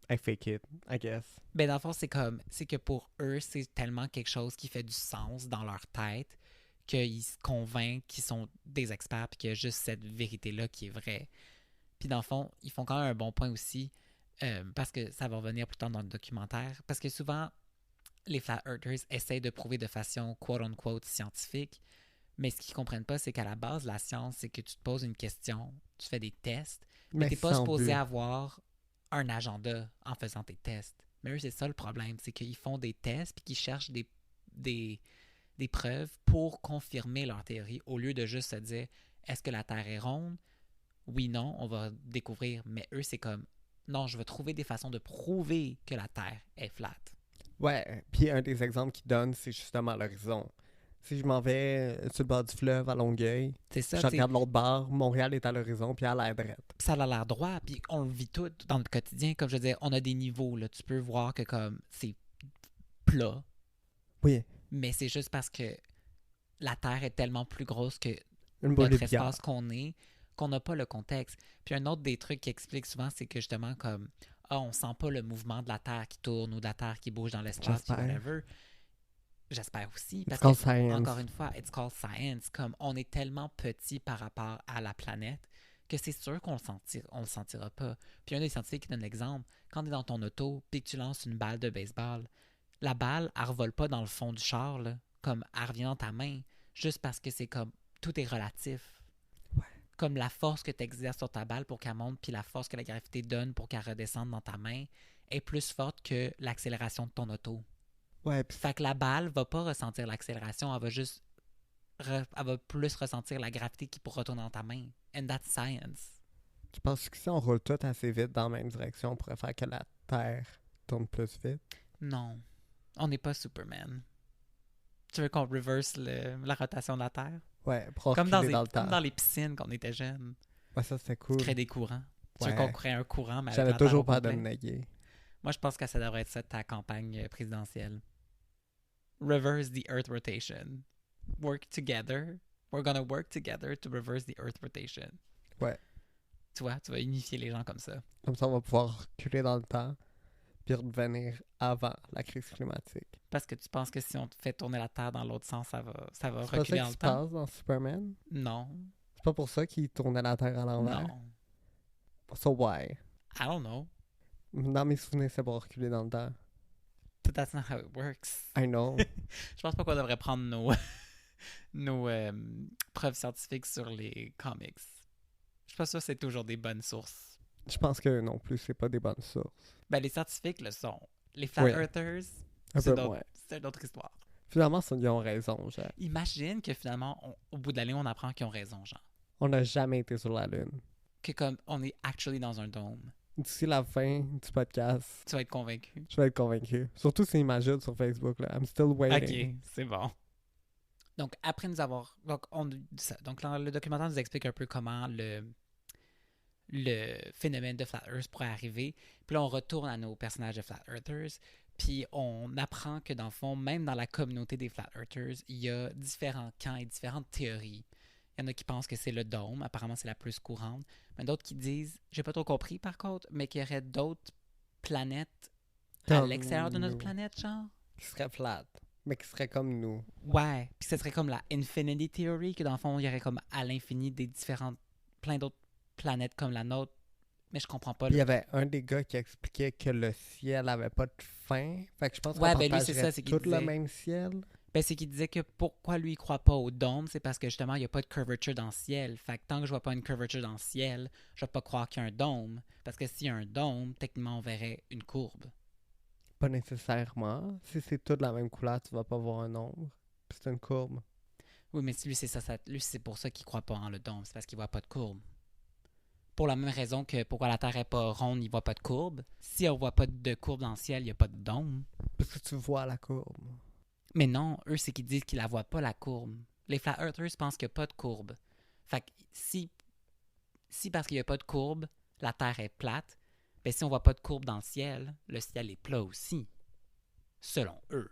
I fake it, I guess. Ben dans le fond, c'est que pour eux, c'est tellement quelque chose qui fait du sens dans leur tête qu'ils se convainquent qu'ils sont des experts puis qu'il y a juste cette vérité-là qui est vraie. Puis dans le fond, ils font quand même un bon point aussi parce que ça va revenir plus tard dans le documentaire. Parce que souvent, les Flat Earthers essayent de prouver de façon quote-unquote scientifique, mais ce qu'ils comprennent pas, c'est qu'à la base, la science, c'est que tu te poses une question, tu fais des tests, mais t'es pas sans supposé but. avoir un agenda en faisant tes tests. Mais eux, c'est ça le problème, c'est qu'ils font des tests puis qu'ils cherchent des preuves pour confirmer leur théorie au lieu de juste se dire est-ce que la Terre est ronde? Oui, non, on va découvrir. Mais eux, c'est comme non, je vais trouver des façons de prouver que la Terre est flat. Ouais, puis un des exemples qu'il donne, c'est justement l'horizon. Si je m'en vais sur le bord du fleuve à Longueuil, C'est ça, je tu sais. regarde l'autre bord, Montréal est à l'horizon, puis à l'air drette. Ça a l'air droit, puis on le vit tout dans le quotidien. Comme je veux dire, on a des niveaux, là. Tu peux voir que comme c'est plat, Oui, mais c'est juste parce que la Terre est tellement plus grosse que une boule de notre billard. espace qu'on n'a pas le contexte. Puis un autre des trucs qui explique souvent, c'est que justement, comme, on sent pas le mouvement de la Terre qui tourne ou de la Terre qui bouge dans l'espace, puis J'espère. whatever. J'espère aussi, It's parce called que, science. encore une fois, it's called science. Comme, on est tellement petit par rapport à la planète que c'est sûr qu'on le sentira pas. Puis un des scientifiques qui donne l'exemple, quand tu es dans ton auto, puis que tu lances une balle de baseball, la balle, elle revole pas dans le fond du char, là, comme elle revient dans ta main, juste parce que c'est comme, tout est relatif. Ouais. Comme la force que tu exerces sur ta balle pour qu'elle monte, puis la force que la gravité donne pour qu'elle redescende dans ta main, est plus forte que l'accélération de ton auto. Ouais, puis Fait que la balle va pas ressentir l'accélération, elle va juste elle va plus ressentir la gravité qui pourra retourner dans ta main. And that's science. je pense que si on roule tout assez vite dans la même direction, on pourrait faire que la Terre tourne plus vite. Non, on n'est pas Superman. Tu veux qu'on reverse la rotation de la Terre? Ouais, pour Comme dans, reculer dans le comme temps. dans les piscines quand on était jeunes. Ouais, ça c'était Tu cool. crées des courants. Tu veux Ouais. qu'on crée un courant, mais avec J'avais la Terre toujours au pas de complet? me néguer. Moi, je pense que ça devrait être ça ta campagne présidentielle. Reverse the Earth rotation. Work together. We're gonna work together to reverse the Earth rotation. Ouais. Tu vois, tu vas unifier les gens comme ça. Comme ça, on va pouvoir reculer dans le temps puis revenir avant la crise climatique. Parce que tu penses que si on te fait tourner la Terre dans l'autre sens, ça va C'est pas ça reculer qui dans le se temps? passe dans Superman? Non. C'est pas pour ça qu'il tournait la Terre à l'envers? Non. So why? I don't know. Dans mes souvenirs, c'est pour reculer dans le temps. But that's not how it works. I know. Je pense pas qu'on devrait prendre nos preuves scientifiques sur les comics. Je suis pas sûr que c'est toujours des bonnes sources. Je pense que non plus, c'est pas des bonnes sources. Ben, les scientifiques le sont. Les Flat Oui. Earthers, Un c'est peu moins. une autre histoire. Finalement, ils ont raison, genre. Imagine que finalement, au bout de la ligne, on apprend qu'ils ont raison, genre. On n'a jamais été sur la Lune. Que comme on est actually dans un dôme. D'ici la fin du podcast, Tu vas être convaincu. je vais être convaincu. Surtout s'ils m'ajoutent sur Facebook, là. I'm still waiting. Ok, c'est bon. Donc, après nous avoir... Donc, le documentaire nous explique un peu comment le phénomène de Flat Earth pourrait arriver. Puis là, on retourne à nos personnages de Flat Earthers. Puis on apprend que, dans le fond, même dans la communauté des Flat Earthers, il y a différents camps et différentes théories. Il y en a qui pensent que c'est le dôme. Apparemment, c'est la plus courante. Mais d'autres qui disent, j'ai pas trop compris par contre, mais qu'il y aurait d'autres planètes à Comme l'extérieur de notre nous. planète, genre. Qui serait flat, mais qui serait comme nous. Ouais, puis ce serait comme la Infinity Theory, que dans le fond, il y aurait comme à l'infini plein d'autres planètes comme la nôtre. Mais je comprends pas. Puis il y avait un des gars qui expliquait que le ciel avait pas de fin. Fait que je pense Ouais, qu'on ben lui, partagerait c'est ça, c'est qu'il tout le disait- même ciel. Ben, c'est qu'il disait que pourquoi lui, il croit pas au dôme, c'est parce que justement, il n'y a pas de curvature dans le ciel. Fait que tant que je vois pas une curvature dans le ciel, je vais pas croire qu'il y a un dôme. Parce que s'il y a un dôme, techniquement, on verrait une courbe. Pas nécessairement. Si c'est tout de la même couleur, tu vas pas voir un nombre. Puis c'est une courbe. Oui, mais lui, lui, c'est pour ça qu'il croit pas en le dôme. C'est parce qu'il voit pas de courbe. Pour la même raison que pourquoi la Terre est pas ronde, il voit pas de courbe. Si on voit pas de courbe dans le ciel, il y a pas de dôme. Parce que tu vois la courbe. Mais non, eux, c'est qu'ils disent qu'ils la voient pas, la courbe. Les Flat Earthers pensent qu'il n'y a pas de courbe. Fait que si parce qu'il n'y a pas de courbe, la Terre est plate, ben si on voit pas de courbe dans le ciel est plat aussi. Selon eux.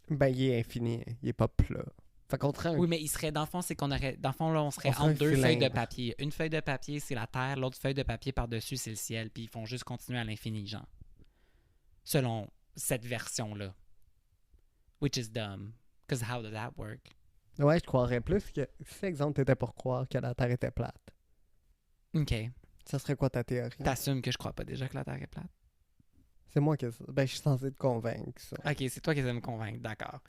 Ben, il est infini. Il est pas plat. Fait qu'on te rend Oui, mais il serait, dans le fond, c'est qu'on aurait. Dans le fond, là, on serait On serait entre un deux feuilles de cylindre. papier. Une feuille de papier, c'est la Terre, l'autre feuille de papier par-dessus, c'est le ciel, puis ils font juste continuer à l'infini, genre. Selon cette version-là. Which is dumb. Because how does that work? Ouais, je croirais plus que si, exemple, t'étais pour croire que la Terre était plate. OK. Ça serait quoi ta théorie? T'assumes que je crois pas déjà que la Terre est plate? C'est moi qui... Ben, je suis censé te convaincre, ça. OK, c'est toi qui essaies de me convaincre, d'accord.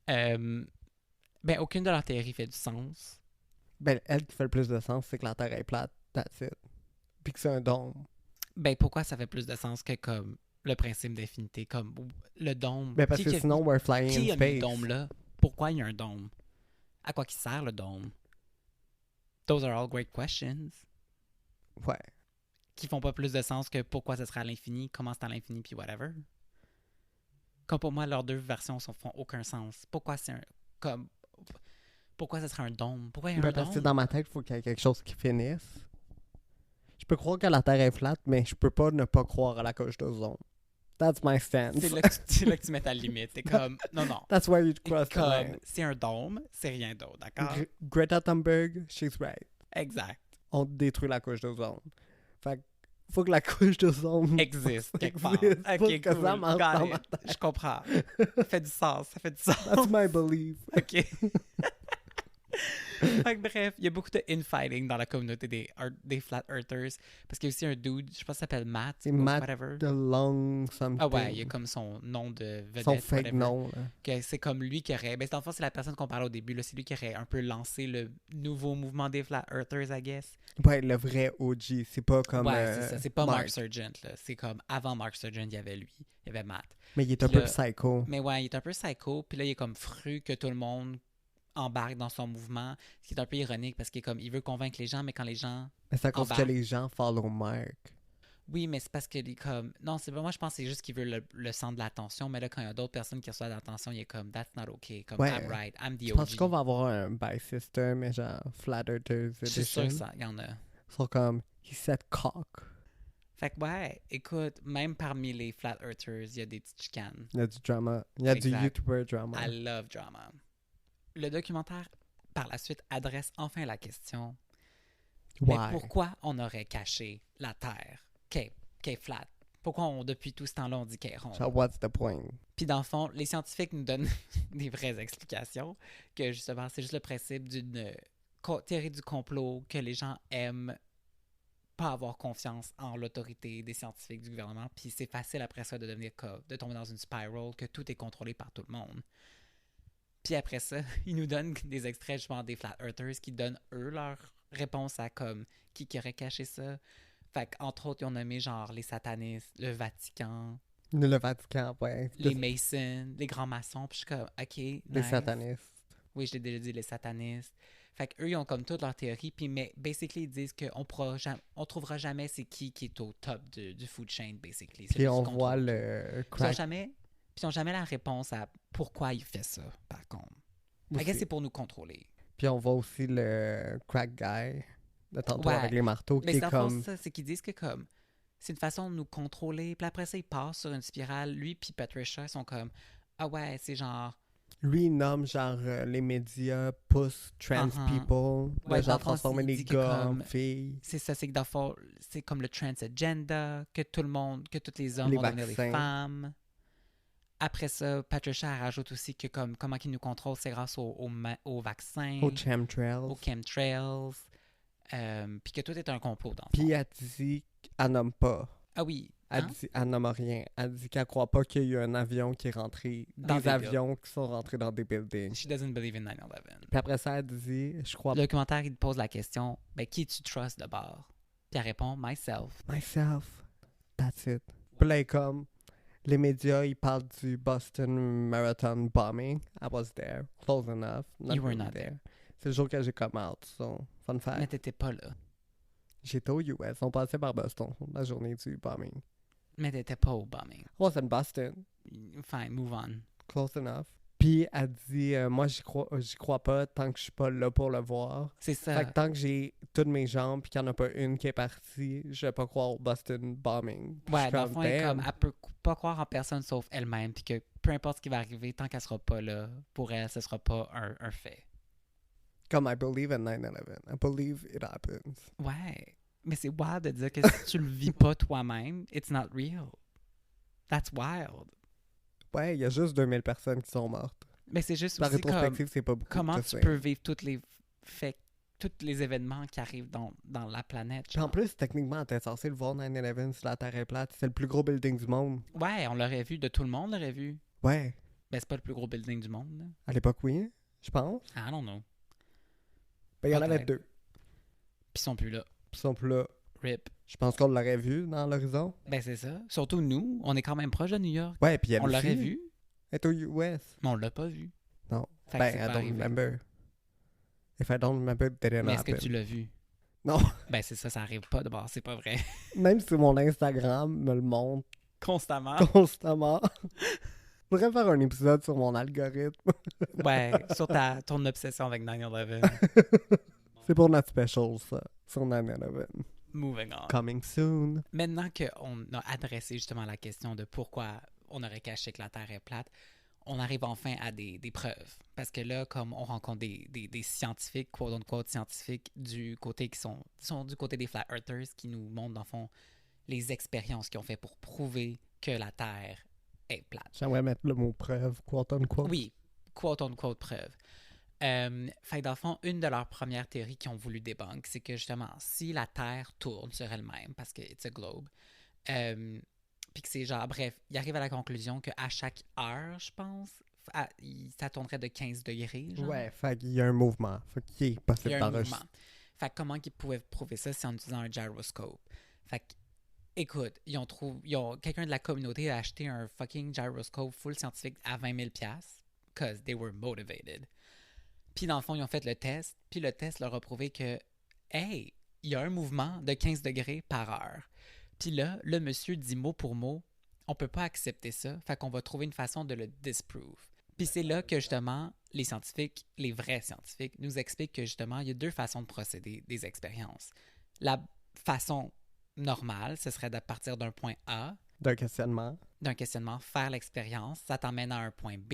Ben, aucune de leurs théories fait du sens. Ben, elle qui fait le plus de sens, c'est que la Terre est plate. That's it. Puis que c'est un dôme. Ben, pourquoi ça fait plus de sens que comme le principe d'infinité, comme le dôme? Ben, parce que sinon, we're flying Qui in a mis le space. dôme là? Pourquoi il y a un dôme? À quoi qui sert le dôme? Those are all great questions. Ouais. Qui font pas plus de sens que pourquoi ce serait à l'infini, comment c'est à l'infini, puis whatever. Comme pour moi, leurs deux versions font aucun sens. Pourquoi c'est un... Comme... Pourquoi ça serait un dôme? Pourquoi il y a un Parce que dôme? dans ma tête, il faut qu'il y ait quelque chose qui finisse. Je peux croire que la Terre est plate, mais je peux pas ne pas croire à la couche d'ozone. That's my stance. C'est là que tu mets ta limite. C'est comme... Non. That's where you cross the Comme, line. c'est un dôme, c'est rien d'autre, d'accord? Greta Thunberg, she's right. Exact. On détruit la couche d'ozone. Fait que faut que la couche d'ozone Existe quelque part. existe pour Ok, que cool. ça marche Got dans it. ma tête. Je comprends. Ça fait du sens. That's my belief. OK. Fait que bref, il y a beaucoup de infighting dans la communauté des Flat Earthers. Parce qu'il y a aussi un dude, je pense qu'il s'appelle Matt. C'est ou Matt whatever. The Long something. Ah ouais, il y a comme son nom de vedette. Son fake whatever. nom. Là. Que c'est comme lui qui aurait... Ben, dans le fond, c'est la personne qu'on parlait au début. Là. C'est lui qui aurait un peu lancé le nouveau mouvement des Flat Earthers, I guess. Ouais, le vrai OG. C'est pas comme. Ouais, c'est ça. C'est pas Mark Sargent. Là. C'est comme avant Mark Sargent, il y avait lui. Il y avait Matt. Mais il est un Puis peu là- psycho. Mais ouais, il est un peu psycho. Puis là, il est comme fru que tout le monde embarque dans son mouvement. Ce qui est un peu ironique parce qu'il est comme... Il veut convaincre les gens, mais quand les gens... Mais c'est à cause que embarque. les gens follow Mark. Oui, mais c'est parce qu'il est comme... Non, c'est pas... Moi, je pense que c'est juste qu'il veut le centre de l'attention. Mais là, quand il y a d'autres personnes qui reçoivent l'attention, il est comme... That's not okay. Comme, Ouais. I'm right. I'm the Je OG. pense qu'on va avoir un bi-system, mais genre Flat Earthers Je suis sûr Edition. que ça, il y en a. Ils sont comme, he said cock. Fait que ouais, écoute, même parmi les Flat Earthers, il y a des petites chicanes. Il y a du drama. Il y a Exact. du YouTuber drama. I love drama. Le documentaire, par la suite, adresse enfin la question... Mais Why? pourquoi on aurait caché la Terre qui est flat? Pourquoi depuis tout ce temps-là, on dit qu'elle est ronde? So what's the point? Puis dans le fond, les scientifiques nous donnent des vraies explications, que justement, c'est juste le principe d'une théorie du complot, que les gens aiment pas avoir confiance en l'autorité des scientifiques du gouvernement, puis c'est facile après ça de devenir de tomber dans une spiral, que tout est contrôlé par tout le monde. Puis après ça, ils nous donnent des extraits justement des Flat Earthers qui donnent eux leur réponse à comme qui aurait caché ça. Fait qu'entre autres, ils ont nommé genre les satanistes, le Vatican, Le Vatican, ouais. les Masons, les grands maçons. Puis je suis comme, OK, Les nice. satanistes. Oui, je l'ai déjà dit, les satanistes. Fait qu'eux, ils ont comme toute leur théorie. Puis, mais basically, ils disent qu'on trouvera jamais c'est qui est au top du food chain, basically. Puis on voit le Puis ils crack. n'ont jamais la réponse à pourquoi il fait ça, par contre. I guess aussi. c'est pour nous contrôler. Puis on voit aussi le crack guy de tantôt Ouais. avec les marteaux Mais qui c'est est en fond comme... ça, c'est qu'ils disent que comme c'est une façon de nous contrôler. Puis après ça, ils passent sur une spirale. Lui puis Patricia ils sont comme ah ouais, c'est genre Lui, il nomme genre les médias poussent trans people, Ouais, de dans genre le fond, transformer il les dit que gars en comme- filles. c'est ça, c'est que dans le fond, c'est comme le trans agenda, que tout le monde, que tous les hommes Les vont devenir des vaccins. femmes. Après ça, Patricia elle rajoute aussi que comme comment ils nous contrôlent, c'est grâce aux vaccins, Aux chemtrails. aux chemtrails, puis que tout est un complot dans le Puis fond. elle dit qu'elle nomme pas. Ah oui, Elle hein? dit, elle nomme rien. Elle dit qu'elle croit pas qu'il y a eu un avion qui est rentré. Dans des des avions qui sont rentrés dans des buildings. She doesn't believe in 9/11. Puis après ça, elle dit, je crois Le documentaire, il te pose la question, ben qui tu trust d'abord? Puis elle répond, myself. myself. That's it. Puis là, comme, les médias, ils parlent du Boston Marathon bombing. I was there. Close enough. You were really not there. C'est le jour que j'ai come out. So, fun fact. Mais t'étais pas là. J'étais au US. On passait par Boston la journée du bombing. Mais t'étais pas au bombing. Oh, c'est in Boston. Fine, move on. Close enough. Puis elle dit, moi, j'y crois pas tant que je suis pas là pour le voir. C'est ça. Fait que tant que j'ai toutes mes jambes puis qu'il n'y en a pas une qui est partie, je vais pas croire au Boston bombing. Puis je Ouais, suis dans le fond, elle, est damn. comme, elle peut pas croire en personne sauf elle-même, puis que peu importe ce qui va arriver, tant qu'elle sera pas là, pour elle, ce sera pas un fait. Comme I believe in 9/11. I believe it happens. Ouais, mais c'est wild de dire que si tu le vis pas toi-même, it's not real. That's wild. Ouais, il y a juste 2000 personnes qui sont mortes. Mais c'est juste La aussi comme, rétrospective, c'est pas beaucoup. comment je tu sais. peux vivre tous les faits, tous les événements qui arrivent dans la planète. Puis en genre. plus, techniquement, t'es censé le voir 9/11 si la Terre est plate. C'est le plus gros building du monde. Ouais, on l'aurait vu, de tout le monde l'aurait vu. Ouais. Mais c'est pas le plus gros building du monde, là. À l'époque, oui, je pense. I don't know. Ben, il y en avait Peut-être. 2. Puis ils sont plus là. Puis ils sont plus là. RIP. Je pense qu'on l'aurait vu dans l'horizon. Ben c'est ça. Surtout nous, on est quand même proche de New York. Ouais, puis elle On l'aurait aussi vu, est au US. mais on l'a pas vu. Non. Fait que Ben, c'est I pas don't arrivé. remember. If I don't remember, it didn't Mais est-ce que happen. tu l'as vu? Non. Ben c'est ça, ça arrive pas de bord, c'est pas vrai. Même si mon Instagram me le montre Constamment. constamment. Faudrait faire un épisode sur mon algorithme. Ouais, sur ton obsession avec 9/11. C'est pour notre special, ça, sur 9/11. Moving on. Coming soon. Maintenant qu'on a adressé justement la question de pourquoi on aurait caché que la Terre est plate, on arrive enfin à des preuves. Parce que là, comme on rencontre des scientifiques, quote-unquote scientifiques, du côté qui sont du côté des Flat Earthers, qui nous montrent, dans le fond, les expériences qu'ils ont fait pour prouver que la Terre est plate. J'aimerais mettre le mot preuve, quote unquote. Oui, quote-unquote preuve. Fait que dans le fond, une de leurs premières théories qu'ils ont voulu débunk, c'est que justement, si la Terre tourne sur elle-même, parce que it's a globe, puis que c'est genre, bref, ils arrivent à la conclusion qu'à chaque heure, je pense, ça tournerait de 15 degrés. Genre. Ouais, fait qu'il y a un mouvement. Fait qu'il est Il y possible a un d'enregistrer. mouvement. Fait que comment ils pouvaient prouver ça, c'est en utilisant un gyroscope. Fait que, écoute, quelqu'un de la communauté a acheté un fucking gyroscope full scientifique à 20 000 $, because they were motivated. Puis dans le fond, ils ont fait le test, puis le test leur a prouvé que, hey, il y a un mouvement de 15 degrés par heure. Puis là, le monsieur dit mot pour mot, on peut pas accepter ça, fait qu'on va trouver une façon de le disprove. Puis c'est là que justement, les scientifiques, les vrais scientifiques, nous expliquent que justement, il y a deux façons de procéder des expériences. La façon normale, ce serait de partir d'un point A, D'un questionnement, faire l'expérience, ça t'emmène à un point B,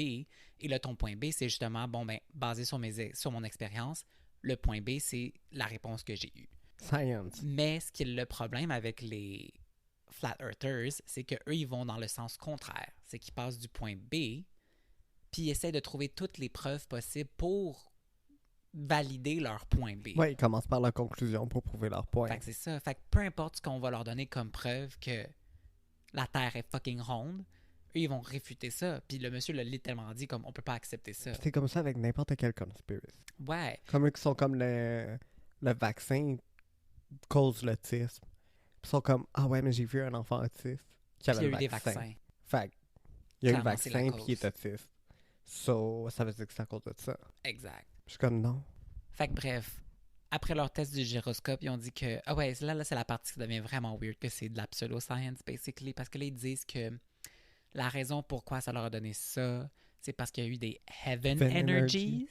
et là, ton point B, c'est justement, bon, ben, basé sur mon expérience, le point B, c'est la réponse que j'ai eue. Science. Mais ce qui est le problème avec les Flat Earthers, c'est qu'eux, ils vont dans le sens contraire. C'est qu'ils passent du point B, puis ils essaient de trouver toutes les preuves possibles pour valider leur point B. Ouais, ils commencent par la conclusion pour prouver leur point. Fait que c'est ça. Fait que peu importe ce qu'on va leur donner comme preuve que la Terre est fucking ronde, eux, ils vont réfuter ça. Puis le monsieur l'a littéralement dit comme on peut pas accepter ça. C'est comme ça avec n'importe quelle conspiracy. Ouais. Comme eux qui sont comme le vaccin cause l'autisme. Ils sont comme, ah ouais, mais j'ai vu un enfant autiste qui Puis avait il y a le eu des vaccin. vaccins. Fait que, il y a eu le Clairement, c'est la vaccin puis il est cause. autiste. So, ça veut dire que c'est à cause de ça. Exact. Je suis comme, non. Fait que bref, après leur test du gyroscope, ils ont dit que, ah ouais, là c'est la partie qui devient vraiment weird, que c'est de la pseudo-science, basically, parce que là, ils disent que la raison pourquoi ça leur a donné ça, c'est parce qu'il y a eu des heaven energies,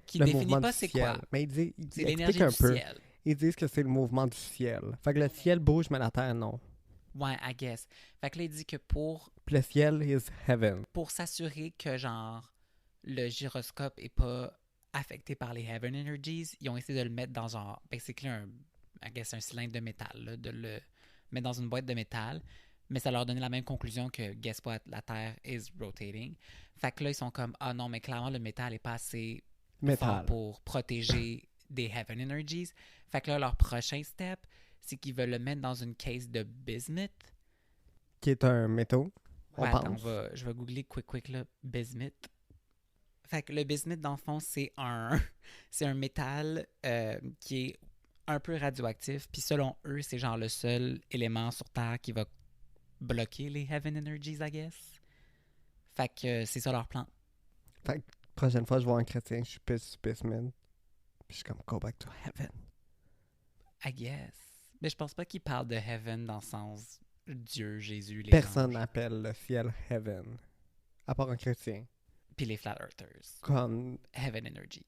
qui Le définit mouvement pas du c'est ciel. quoi. Mais ils C'est expliquent l'énergie un du peu. ciel. Ils disent que c'est le mouvement du ciel. Fait que le ciel bouge, mais la terre, non. Ouais, I guess. Fait que là, il dit que pour Puis le ciel is heaven. s'assurer que, genre, le gyroscope est pas affecté par les heaven energies, ils ont essayé de le mettre dans, genre, basically un cylindre de métal, là, de le mettre dans une boîte de métal, mais ça leur donnait la même conclusion que, guess what, la Terre is rotating. Fait que là, ils sont comme, ah non, mais clairement, le métal est pas assez fort pour protéger des heaven energies. Fait que là, leur prochain step, c'est qu'ils veulent le mettre dans une case de bismuth. Qui est un métaux, Ouais, on attends, pense. je vais googler quick là, bismuth. Fait que le bismuth, dans le fond, c'est un métal qui est un peu radioactif. Puis selon eux, c'est genre le seul élément sur Terre qui va bloquer les heaven energies, I guess. Fait que c'est ça leur plan. Fait que prochaine fois, je vois un chrétien, je suis bismuth. Puis je suis comme, go back to heaven. I guess. Mais je pense pas qu'ils parlent de heaven dans le sens Dieu, Jésus, les Personne anges. n'appelle le ciel heaven. À part un chrétien. Puis les flat earthers. Comme, Heaven energies.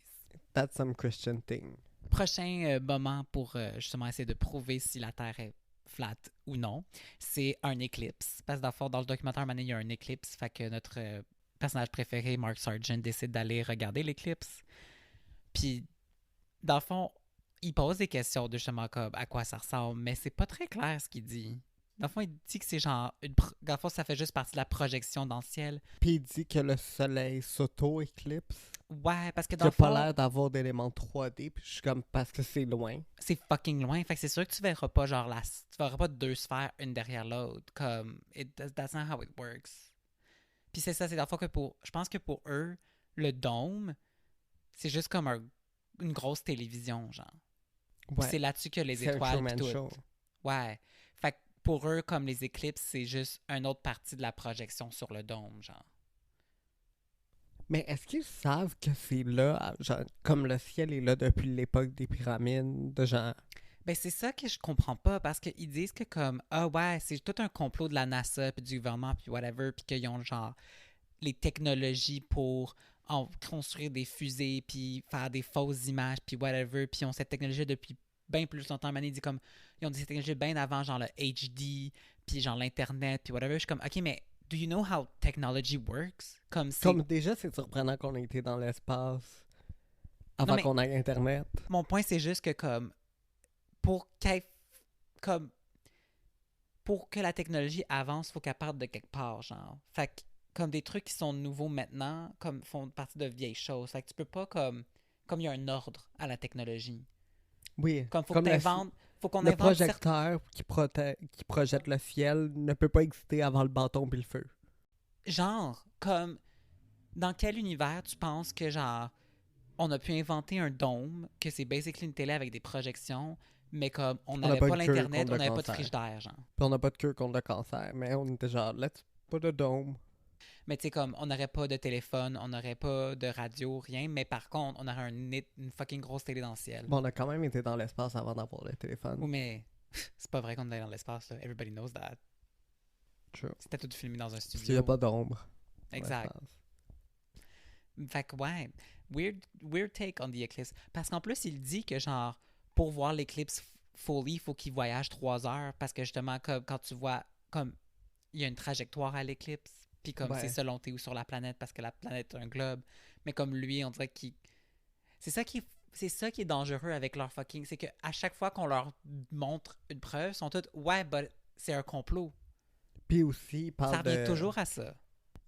that's some Christian thing. Prochain moment pour justement essayer de prouver si la Terre est flat ou non, c'est un éclipse. Parce que dans le fond, dans le documentaire, il y a un éclipse. Fait que notre personnage préféré, Mark Sargent, décide d'aller regarder l'éclipse. Puis, dans le fond, il pose des questions de justement comme à quoi ça ressemble, mais c'est pas très clair ce qu'il dit. Dans le fond, il dit que c'est genre dans le fond, ça fait juste partie de la projection dans le ciel. Puis il dit que le soleil s'auto-éclipse. Ouais, parce que Il dans n'a le fond, pas l'air d'avoir d'éléments 3D. Puis je suis comme, parce que c'est loin. c'est fucking loin. Fait que c'est sûr que tu verras pas genre tu verras pas deux sphères une derrière l'autre. Comme, that's not how it works. Puis c'est ça, c'est dans le fond que je pense que pour eux, le dôme, c'est juste comme une grosse télévision, genre. Puis c'est là-dessus que les c'est étoiles un pis Truman tout. Show. Ouais. Fait que pour eux, comme les éclipses, c'est juste une autre partie de la projection sur le dôme, genre. Mais est-ce qu'ils savent que c'est là, genre, comme le ciel est là depuis l'époque des pyramides, de genre... Ben c'est ça que je comprends pas, parce qu'ils disent que comme, ah ouais, c'est tout un complot de la NASA puis du gouvernement puis whatever, puis qu'ils ont genre les technologies pour construire des fusées, puis faire des fausses images, puis whatever, puis ils ont cette technologie depuis bien plus longtemps. Mané dit comme, ils ont des technologies bien avant, genre le HD, puis genre l'Internet, puis whatever. Je suis comme, OK, mais do you know how technology works? Comme déjà, c'est surprenant qu'on ait été dans l'espace avant qu'on ait Internet. Mon point, c'est juste que comme, pour que la technologie avance, il faut qu'elle parte de quelque part, genre. Fait que, comme des trucs qui sont nouveaux maintenant, comme font partie de vieilles choses. Fait que tu peux pas comme il y a un ordre à la technologie. Oui. Comme faut comme qu'on le invente projecteur qui projette le ciel ne peut pas exister avant le bâton puis le feu. Genre, comme, dans quel univers tu penses que, genre, on a pu inventer un dôme, que c'est basically une télé avec des projections, mais comme, on n'avait pas l'Internet, on n'avait pas de frigidaire, genre. Puis on n'a pas de cure contre le cancer, mais on était genre, let's put a dome. Mais tu sais, comme, on n'aurait pas de téléphone, on n'aurait pas de radio, rien, mais par contre, on aurait une fucking grosse télé dans le ciel. Bon, on a quand même été dans l'espace avant d'avoir le téléphone. Oui, mais c'est pas vrai qu'on est dans l'espace, là. Everybody knows that. True. C'était tout filmé dans un studio. Parce qu'il n'y a pas d'ombre. Exact. Fait que ouais, weird take on the eclipse. Parce qu'en plus, il dit que genre, pour voir l'éclipse fully, il faut qu'il voyage 3 heures. Parce que justement, comme quand tu vois, comme il y a une trajectoire à l'éclipse. Puis comme c'est selon t'es où sur la planète, parce que la planète est un globe. Mais comme lui, on dirait qu'il... C'est ça qui est dangereux avec leur fucking... C'est qu'à chaque fois qu'on leur montre une preuve, ils sont tous « Ouais, but c'est un complot. » Puis aussi, il parle ça revient toujours à ça.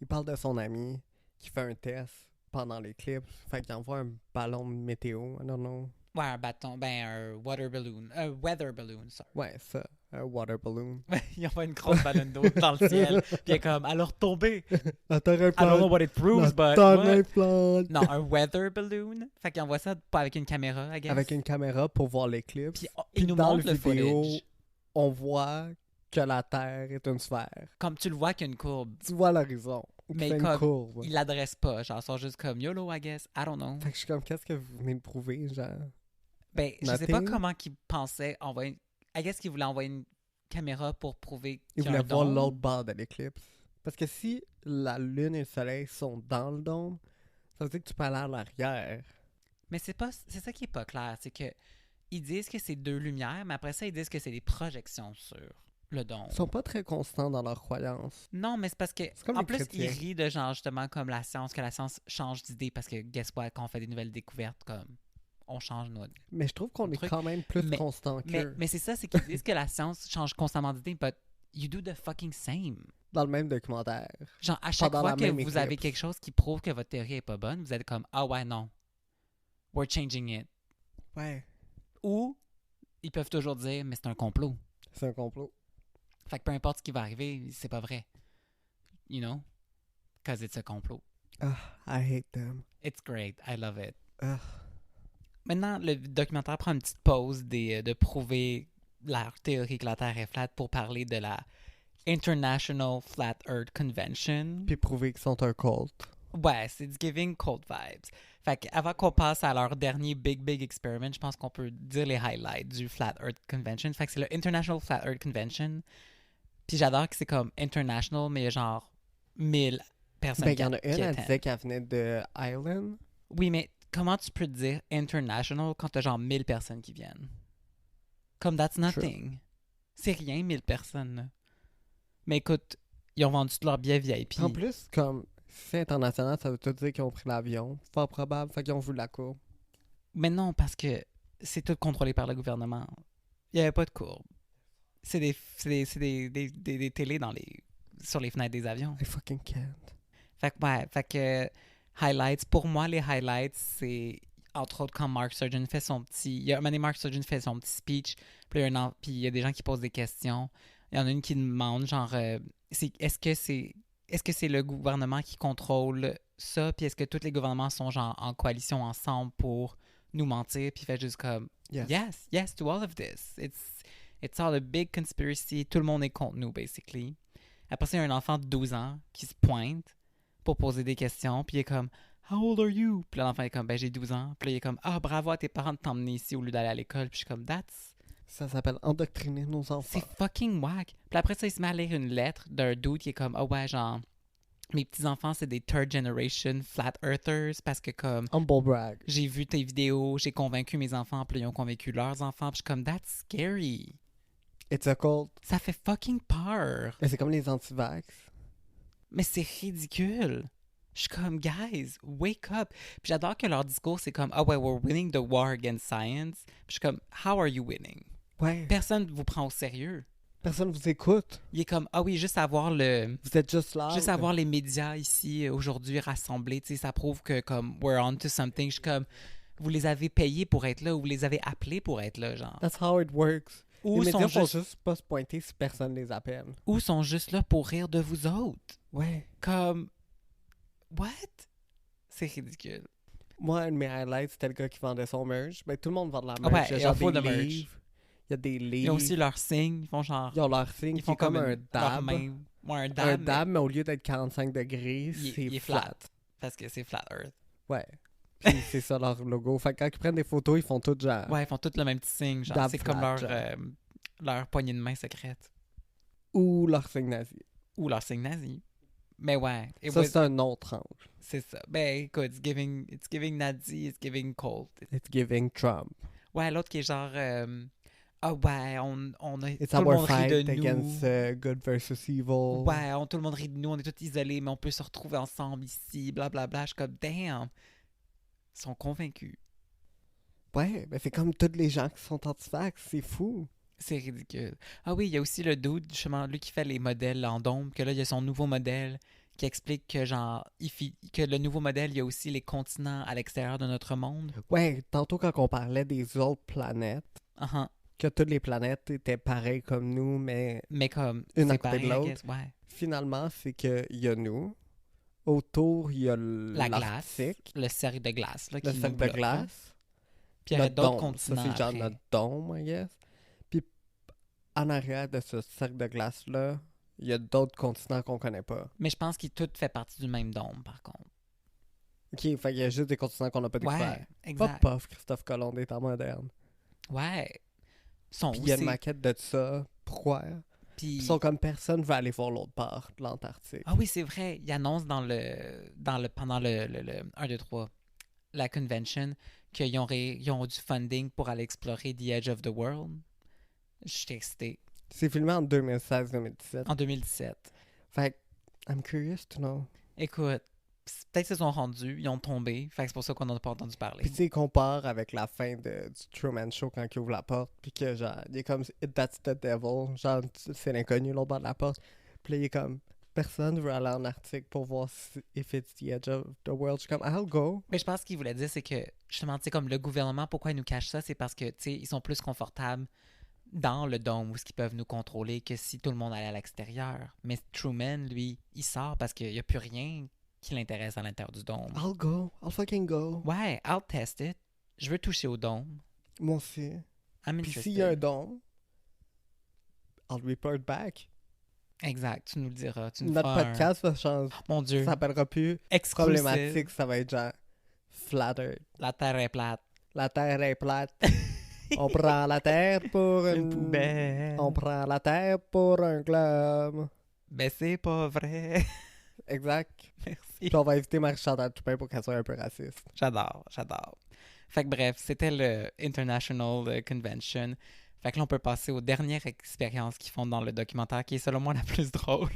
Il parle de son ami qui fait un test pendant l'éclipse. Fait qu'il envoie un ballon de météo, I don't know. Ouais, un bâton, un water balloon. Un weather balloon, sorry. Ouais, ça, un water balloon. Il envoie une grosse ballonne d'eau dans le ciel. Puis il est comme, alors tombé. I don't know what it proves, but... Non, un weather balloon. Fait qu'il envoie ça pas avec une caméra, I guess. Avec une caméra pour voir l'éclipse. Puis il nous montre le vidéo, footage. On voit que la Terre est une sphère. Comme tu le vois qu'il y a une courbe. Tu vois l'horizon. Mais comme, il l'adresse pas. Genre, ils sont juste comme YOLO, I guess. I don't know. Fait que je suis comme, qu'est-ce que vous venez de prouver, genre? Ben, je sais pas comment qu'il pensait envoyer... I guess qu'il voulait envoyer une caméra pour prouver qu'il y a un dôme. Il voulait voir l'autre bord de l'éclipse. Parce que si la Lune et le Soleil sont dans le dôme, ça veut dire que tu peux aller à l'arrière. Mais c'est ça qui est pas clair. C'est que ils disent que c'est 2 lumières, mais après ça, ils disent que c'est des projections sur le dôme. Ils sont pas très constants dans leurs croyances. Non, mais c'est parce que, en plus, chrétiens. ils rient de genre, justement, comme la science, que la science change d'idée, parce que, guess what, quand on fait des nouvelles découvertes, comme, on change notre... Mais je trouve qu'on est quand même plus constant qu'eux. Mais c'est ça, c'est qu'ils disent que la science change constamment d'idée, but you do the fucking same. Dans le même documentaire. Genre, à chaque fois que vous avez quelque chose qui prouve que votre théorie est pas bonne, vous êtes comme, ah ouais, non. We're changing it. Ouais. Ou, ils peuvent toujours dire, mais c'est un complot. C'est un complot. Fait que peu importe ce qui va arriver, c'est pas vrai. You know? Because it's a complot. I hate them. It's great. I love it. Maintenant, le documentaire prend une petite pause de prouver leur théorie que la Terre est flat pour parler de la International Flat Earth Convention. Puis prouver qu'ils sont un cult. Ouais, c'est du giving cult vibes. Fait qu'avant qu'on passe à leur dernier big experiment, je pense qu'on peut dire les highlights du Flat Earth Convention. Fait que c'est le International Flat Earth Convention. Puis j'adore que c'est comme international, mais il y a genre 1000 personnes ben, il y en a une, elle disait qu'elle venait de Ireland. Oui, mais comment tu peux dire international quand t'as genre 1000 personnes qui viennent? Comme that's nothing. True. C'est rien, 1000 personnes. Là. Mais écoute, ils ont vendu tous leurs billets VIP. En plus, comme c'est international, ça veut tout dire qu'ils ont pris l'avion. Fort probable, fait qu'ils ont vu la courbe. Mais non, parce que c'est tout contrôlé par le gouvernement. Il n'y avait pas de courbe. C'est des télés sur les fenêtres des avions. I fucking can't. Fait que highlights, pour moi, les highlights, c'est entre autres quand Mark Surgeon fait son petit... Mark Surgeon fait son petit speech, puis il y a des gens qui posent des questions. Il y en a une qui demande, genre, est-ce que c'est le gouvernement qui contrôle ça, puis est-ce que tous les gouvernements sont genre en coalition ensemble pour nous mentir, puis il fait juste comme, yes, to all of this. It's all a big conspiracy. Tout le monde est contre nous, basically. Après ça, il y a un enfant de 12 ans qui se pointe pour poser des questions. Puis il est comme, How old are you? Puis l'enfant est comme, ben j'ai 12 ans. Puis là, il est comme, bravo à tes parents de t'emmener ici au lieu d'aller à l'école. Puis je suis comme, ça s'appelle endoctriner nos enfants. C'est fucking whack. Puis après ça, il se met à lire une lettre d'un dude qui est comme, ouais, genre, mes petits-enfants, c'est des third generation flat earthers parce que comme Humble brag. j'ai vu tes vidéos, j'ai convaincu mes enfants, puis ils ont convaincu leurs enfants, puis je suis comme that's scary. It's a cult. Ça fait fucking peur. Mais c'est comme les anti-vax. Mais c'est ridicule. Je suis comme, guys, wake up. Puis j'adore que leur discours, c'est comme, ah ouais, we're winning the war against science. Puis je suis comme, how are you winning? Ouais. Personne ne vous prend au sérieux. Personne vous écoute. Il est comme, ah oui, juste avoir Vous êtes juste là. juste avoir les médias ici aujourd'hui rassemblés, tu sais, ça prouve que comme we're on to something. Je suis comme, vous les avez payés pour être là ou vous les avez appelés pour être là, genre. That's how it works. Ou les sont médias font juste, juste pas se pointer si personne les appelle. ou sont juste là pour rire de vous autres. Ouais. Comme, what? C'est ridicule. Moi, un de mes highlights, c'était le gars qui vendait son merch. Ben, tout le monde vend de la Ah merch. ouais, Il y a il y a genre full des de merch. livres. Il y a des livres. Ils ont aussi leur signe, ils font genre... Ils ont leur signe Ils qui font est comme un leur dab. main. Ouais, un dab. Un dab, mais au lieu d'être 45 degrés, il est flat. flat. Parce que c'est flat earth. Ouais. Puis c'est ça leur logo. Fait que quand ils prennent des photos, ils font tout genre. Ouais, ils font tous le même petit signe. Genre, Dab c'est flat, comme leur, genre. leur poignée de main secrète. Ou leur signe nazi. Ou leur signe nazi. Mais ouais. Ça, c'est un autre angle. C'est ça. Ben écoute, it's giving Nazi, it's giving cult. It's giving Trump. Ouais, l'autre qui est genre... ah ouais, on a... It's tout le our monde rit fight de nous. against good versus evil. Ouais, tout le monde rit de nous, on est tous isolés, mais on peut se retrouver ensemble ici, blablabla. Je suis comme, damn. Ils sont convaincus. Ouais, mais c'est comme tous les gens qui sont anti-vax. C'est fou. C'est ridicule. Ah oui, il y a aussi le dude, justement, lui qui fait les modèles en dôme, que là, il y a son nouveau modèle qui explique que, genre, que le nouveau modèle, il y a aussi les continents à l'extérieur de notre monde. Ouais, tantôt quand on parlait des autres planètes, Uh-huh. que toutes les planètes étaient pareilles comme nous, mais Mais comme, Une à c'est côté de pareil, I l'autre. guess, ouais. finalement, c'est qu'il y a nous. Autour, il y a La glace, l'Arctique, le cercle de glace, là, le qui nous cercle de bloque, là. glace. Puis il y aurait notre d'autres dôme. continents Ça, c'est genre après. notre dôme, I guess. Puis en arrière de ce cercle de glace-là, il y a d'autres continents qu'on connaît pas. Mais je pense qu'il tout fait partie du même dôme, par contre. OK, fait qu'il y a juste des continents qu'on n'a pas découverts. Ouais, Pas exact. puff, Christophe Colomb des temps modernes. Ouais. Ils sont Puis il y a une aussi- maquette de ça. Pourquoi? puis- Ils sont comme personne veut aller voir l'autre part de l'Antarctique. Ah oui, c'est vrai. Ils annoncent pendant le 1, 2, 3, la convention, qu'ils ils ont du funding pour aller explorer The Edge of the World. J'étais excitée. C'est filmé en 2016-2017. En 2017. Fait que, I'm curious to know. Écoute, peut-être qu'ils se sont rendus, ils ont tombé. Fait que c'est pour ça qu'on n'en a pas entendu parler. Puis tu sais, il compare avec la fin du Truman Show quand il ouvre la porte. Puis que genre, il est comme, that's the devil. Genre, c'est l'inconnu l'autre bord de la porte. Puis là, il est comme, personne veut aller en Arctique pour voir if it's the edge of the world. Je suis comme, I'll go. Mais je pense qu'il voulait dire, c'est que, justement, tu sais, comme le gouvernement, pourquoi ils nous cachent ça? C'est parce que, tu sais, ils sont plus confortables dans le dôme où ils peuvent nous contrôler que si tout le monde allait à l'extérieur. Mais Truman, lui, il sort parce qu'il n'y a plus rien qui l'intéresse à l'intérieur du dôme. I'll go. I'll fucking go. Ouais, I'll test it. Je veux toucher au dôme. Moi aussi. I'm Puis interested. s'il y a un don, I'll report back. Exact, tu nous le diras. Tu nous Notre feras podcast va changer. Mon Dieu. Ça s'appellera plus Exclusive. problématique, ça va être genre flat earth. La Terre est plate. La terre est plate. On prend la terre pour Une une poubelle. On prend la terre pour un globe. Ben c'est pas vrai. Exact. Merci. Puis on va éviter Marie-Chantal Toupin pour qu'elle soit un peu raciste. J'adore. Fait que bref, c'était le International Convention. Fait que là, on peut passer aux dernières expériences qu'ils font dans le documentaire, qui est selon moi la plus drôle.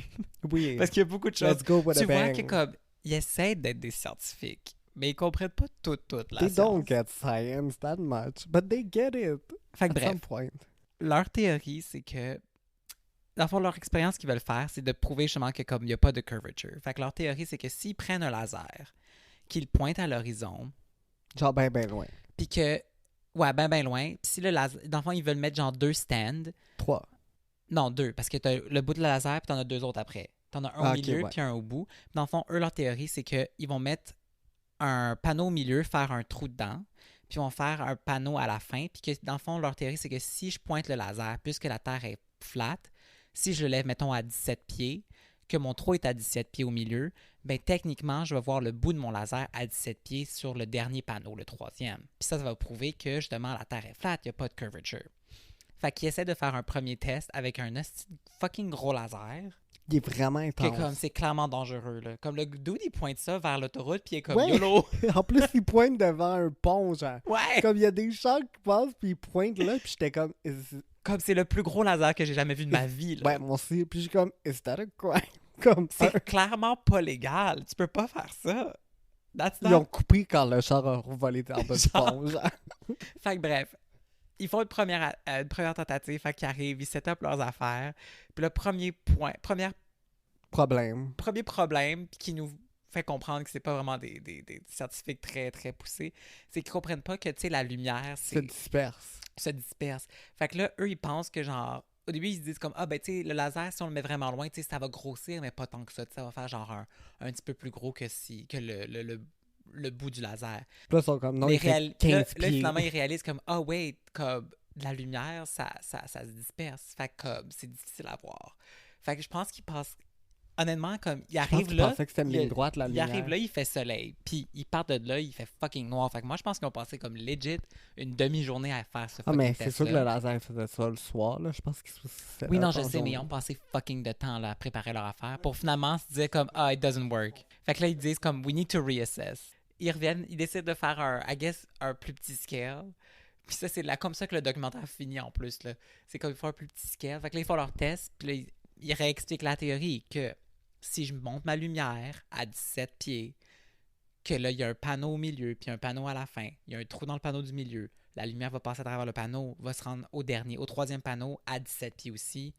Oui. Parce qu'il y a beaucoup de choses. Let's go with Tu a vois bang. que comme, ils essaient d'être des scientifiques, mais ils comprennent pas toute la They science. don't get science that much, but they get it Fait que at some bref, point. leur théorie, c'est que, dans le fond, leur expérience qu'ils veulent faire, c'est de prouver justement que comme il n'y a pas de curvature. Fait que leur théorie, c'est que s'ils prennent un laser, qu'ils pointent à l'horizon, Genre ben loin. puis que, ouais, ben loin, puis si le laser, dans le fond, ils veulent mettre genre 2 stands, 3. non, 2, parce que t'as le bout de la laser, puis t'en as 2 autres après. T'en as un Ah, au ok, milieu, ouais. puis un au bout. Puis dans le fond, eux, leur théorie, c'est qu'ils vont mettre un panneau au milieu, faire un trou dedans, puis ils vont faire un panneau à la fin, puis que dans le fond, leur théorie, c'est que si je pointe le laser, puisque la Terre est flat, si je le lève, mettons, à 17 pieds, que mon trou est à 17 pieds au milieu, ben techniquement, je vais voir le bout de mon laser à 17 pieds sur le dernier panneau, le 3e. Puis ça va prouver que, justement, la Terre est flat, il n'y a pas de curvature. Fait qu'il essaie de faire un premier test avec un fucking gros laser. Il est vraiment Que intense. comme c'est clairement dangereux, là. Comme le dude, il pointe ça vers l'autoroute, puis il est comme Ouais. YOLO. En plus, il pointe devant un pont, genre. Ouais! Comme il y a des gens qui passent, puis ils pointent là, puis j'étais comme... Comme c'est le plus gros laser que j'ai jamais vu de ma vie, là. Ouais, moi aussi. Puis j'ai comme, is that a crime? Comme, C'est clairement pas légal. Tu peux pas faire ça. That's ils not... ont coupé quand le char a volé en bas du Genre. pont, genre. Fait que bref, ils font une première tentative, fait qu'ils arrivent, ils set up leurs affaires. Puis le premier problème qui nous fait comprendre que c'est pas vraiment des scientifiques très, très poussés, c'est qu'ils comprennent pas que, tu sais, la lumière, Se disperse. se disperse. Fait que là, eux, ils pensent que genre... Au début, ils se disent comme, ah ben, tu sais, le laser, si on le met vraiment loin, tu sais, ça va grossir, mais pas tant que ça. Ça va faire genre un petit peu plus gros que le bout du laser. Puis là, ils sont comme, non, Mais il fait là, 15 pieds. finalement, ils réalisent comme, ah wait, comme de la lumière, ça se disperse. Fait que comme, c'est difficile à voir. Fait que je pense qu'ils passent... Honnêtement, comme, il Je pense arrive qu'ils là... pensaient que c'était une ligne droite, la Il lumière. arrive là, il fait soleil. Puis il part de là, il fait fucking noir. Fait que moi, je pense qu'ils ont passé comme legit une demi-journée à faire ce Ah, fucking mais test-là. c'est sûr que le laser faisait ça le soir, là. Je pense qu'ils se faisaient Oui, non, ça je en sais, mais ils journée. ont passé fucking de temps là, à préparer leur affaire pour finalement se dire comme, ah, it doesn't work. Fait que là, ils disent comme, we need to reassess. Ils reviennent, ils décident de faire un plus petit scale. Puis ça, c'est là comme ça que le documentaire finit en plus, là. C'est comme, ils font un plus petit scale. Fait que là, ils font leur test, puis là, ils réexpliquent la théorie que si je monte ma lumière à 17 pieds, que là, il y a un panneau au milieu, puis un panneau à la fin. Il y a un trou dans le panneau du milieu. La lumière va passer à travers le panneau, va se rendre au troisième panneau, à 17 pieds aussi.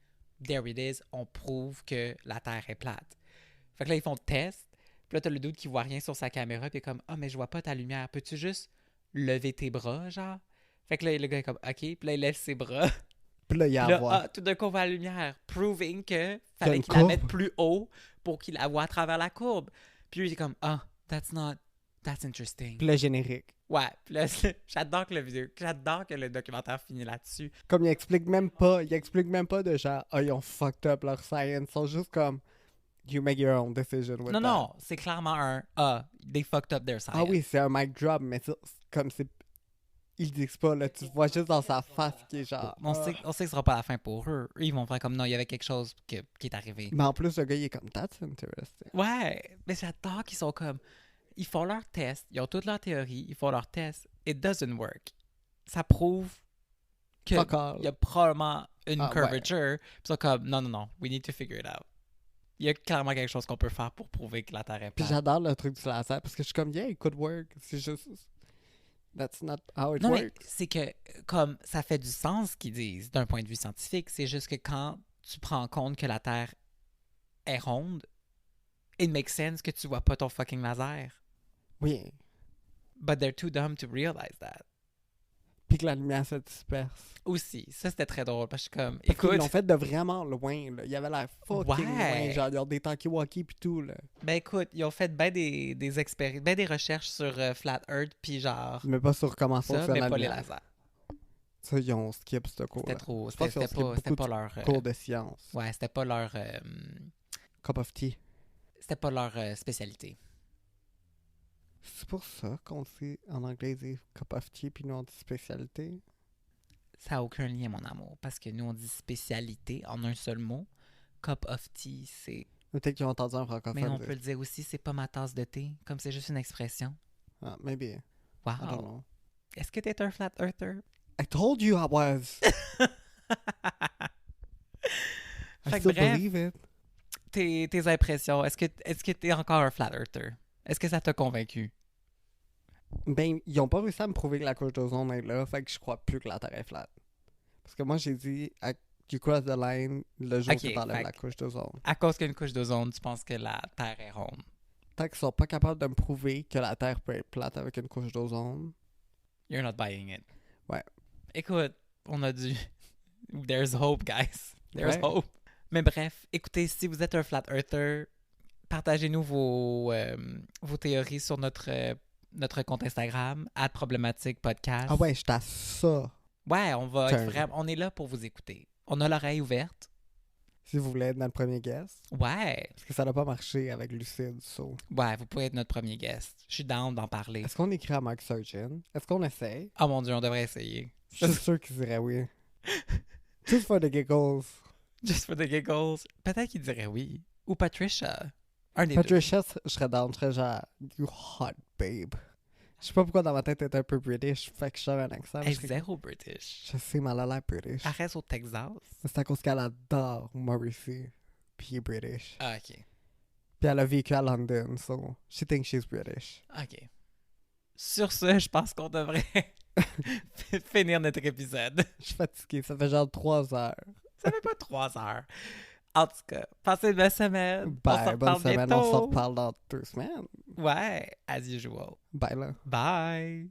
There it is. On prouve que la Terre est plate. Fait que là, ils font le test. Puis là, t'as le dude qui voit rien sur sa caméra, puis il est comme, ah, mais je vois pas ta lumière. Peux-tu juste lever tes bras, genre? Fait que là, le gars est comme, OK. Puis là, il lève ses bras. Puis là, il y a Puis à là, voir. tout d'un coup, on voit la lumière. Proving que Qu'il y a fallait une qu'il la courbe. mette plus haut pour qu'il la voit à travers la courbe. Puis lui, il est comme, ah, that's interesting. Puis le générique. Ouais, puis là, j'adore que le documentaire finit là-dessus. Comme il explique même pas de genre, ah, ils ont fucked up leur science. Ils sont juste comme, you make your own decision with Non, that. non, c'est clairement they fucked up their science. Ah oui, c'est un mic drop, mais ça, comme c'est. Ils disent pas, là. Tu vois juste dans sa face qui est genre. On sait que ce sera pas la fin pour eux. Eux, ils vont faire comme, non, il y avait quelque chose qui est arrivé. Mais en plus, le gars, il est comme, that's interesting. Ouais, mais j'adore qu'ils sont comme... Ils font leur test, ils ont toute leur théorie, ils font leur test. It doesn't work. Ça prouve qu'il Fuck all. y a probablement une Ah, curvature. Puis ils sont comme, non, we need to figure it out. Il y a clairement quelque chose qu'on peut faire pour prouver que la Terre est Puis plate. j'adore le truc du laser parce que je suis comme, yeah, it could work. C'est juste. That's not how it Non, mais works. c'est que, comme, ça fait du sens ce qu'ils disent d'un point de vue scientifique. C'est juste que quand tu prends en compte que la Terre est ronde, it makes sense que tu vois pas ton fucking laser. Oui. But they're too dumb to realize that. Puis que la lumière se disperse. Aussi, ça c'était très drôle parce que je suis comme, Parce qu'ils écoute, l'ont fait de vraiment loin, là. Il y avait l'air fucking Ouais. loin. Genre, ils ont des talkie-walkie pis tout, là. ben écoute, ils ont fait ben des des recherches sur Flat Earth puis genre Mais pas sur comment ça, fonctionne mais la pas les lumière. lasers. Ça, ils ont skip ce cours-là. C'était trop, Je pense qu'ils ont skip c'était beaucoup pas de leur cours de science. ouais, c'était pas leur Cup of tea. c'était pas leur spécialité. C'est pour ça qu'on dit en anglais, ils disent cup of tea puis nous on dit spécialité. Ça n'a aucun lien, mon amour, parce que nous on dit spécialité en un seul mot. Cup of tea, c'est Peut-être qu'ils ont entendu un francophone mais on dire. peut le dire aussi, c'est pas ma tasse de thé, comme c'est juste une expression. Ah, maybe. I don't Wow. know. Est-ce que t'es un flat earther? I told you I was. I Fait que still bref, believe it. tes impressions, est-ce que t'es encore un flat earther? Est-ce que ça t'a convaincu? Ben, ils ont pas réussi à me prouver que la couche d'ozone est là, fait que je crois plus que la Terre est flat. Parce que moi, j'ai dit, you cross the line le jour Ok, que t'enlèves fait la que- couche d'ozone. À cause qu'il y a une couche d'ozone, tu penses que la Terre est ronde? Tant qu'ils sont pas capables de me prouver que la Terre peut être plate avec une couche d'ozone. You're not buying it. Ouais. Écoute, on a dû... There's hope, guys. There's Ouais. hope. Mais bref, écoutez, si vous êtes un flat earther, partagez-nous vos théories sur notre compte Instagram, @problématique-podcast. Ah ouais, je à ça. Ouais, on va Tiens. être vraiment... On est là pour vous écouter. On a l'oreille ouverte. Si vous voulez être notre premier guest. Ouais. Parce que ça n'a pas marché avec Lucide, so. Ouais, vous pouvez être notre premier guest. Je suis down d'en parler. Est-ce qu'on écrit à Mark Surgeon? Est-ce qu'on essaie? Oh mon Dieu, on devrait essayer. Je suis sûr qu'il dirait oui. Just for the giggles. Just for the giggles. Peut-être qu'il dirait oui. Ou Patricia. Un des deux. Patricia, je serais down. Je serais genre, you hot babe. Je sais pas pourquoi dans ma tête, elle est un peu British. Fait que je sors un accent. Elle est zéro British. Je sais, mais elle a l'air British. Elle reste au Texas. C'est à cause qu'elle adore Morrissey. Puis il est British. Ah, ok. Puis elle a vécu à London, so she thinks she's British. Ok. Sur ce, je pense qu'on devrait finir notre épisode. Je suis fatigué, ça fait genre 3 heures. Ça fait pas 3 heures. En tout cas, passez une bonne semaine. On se Bye, bonne reparle semaine, bientôt. on se reparle dans 2 semaines. Ouais, as usual. Bye là. Bye.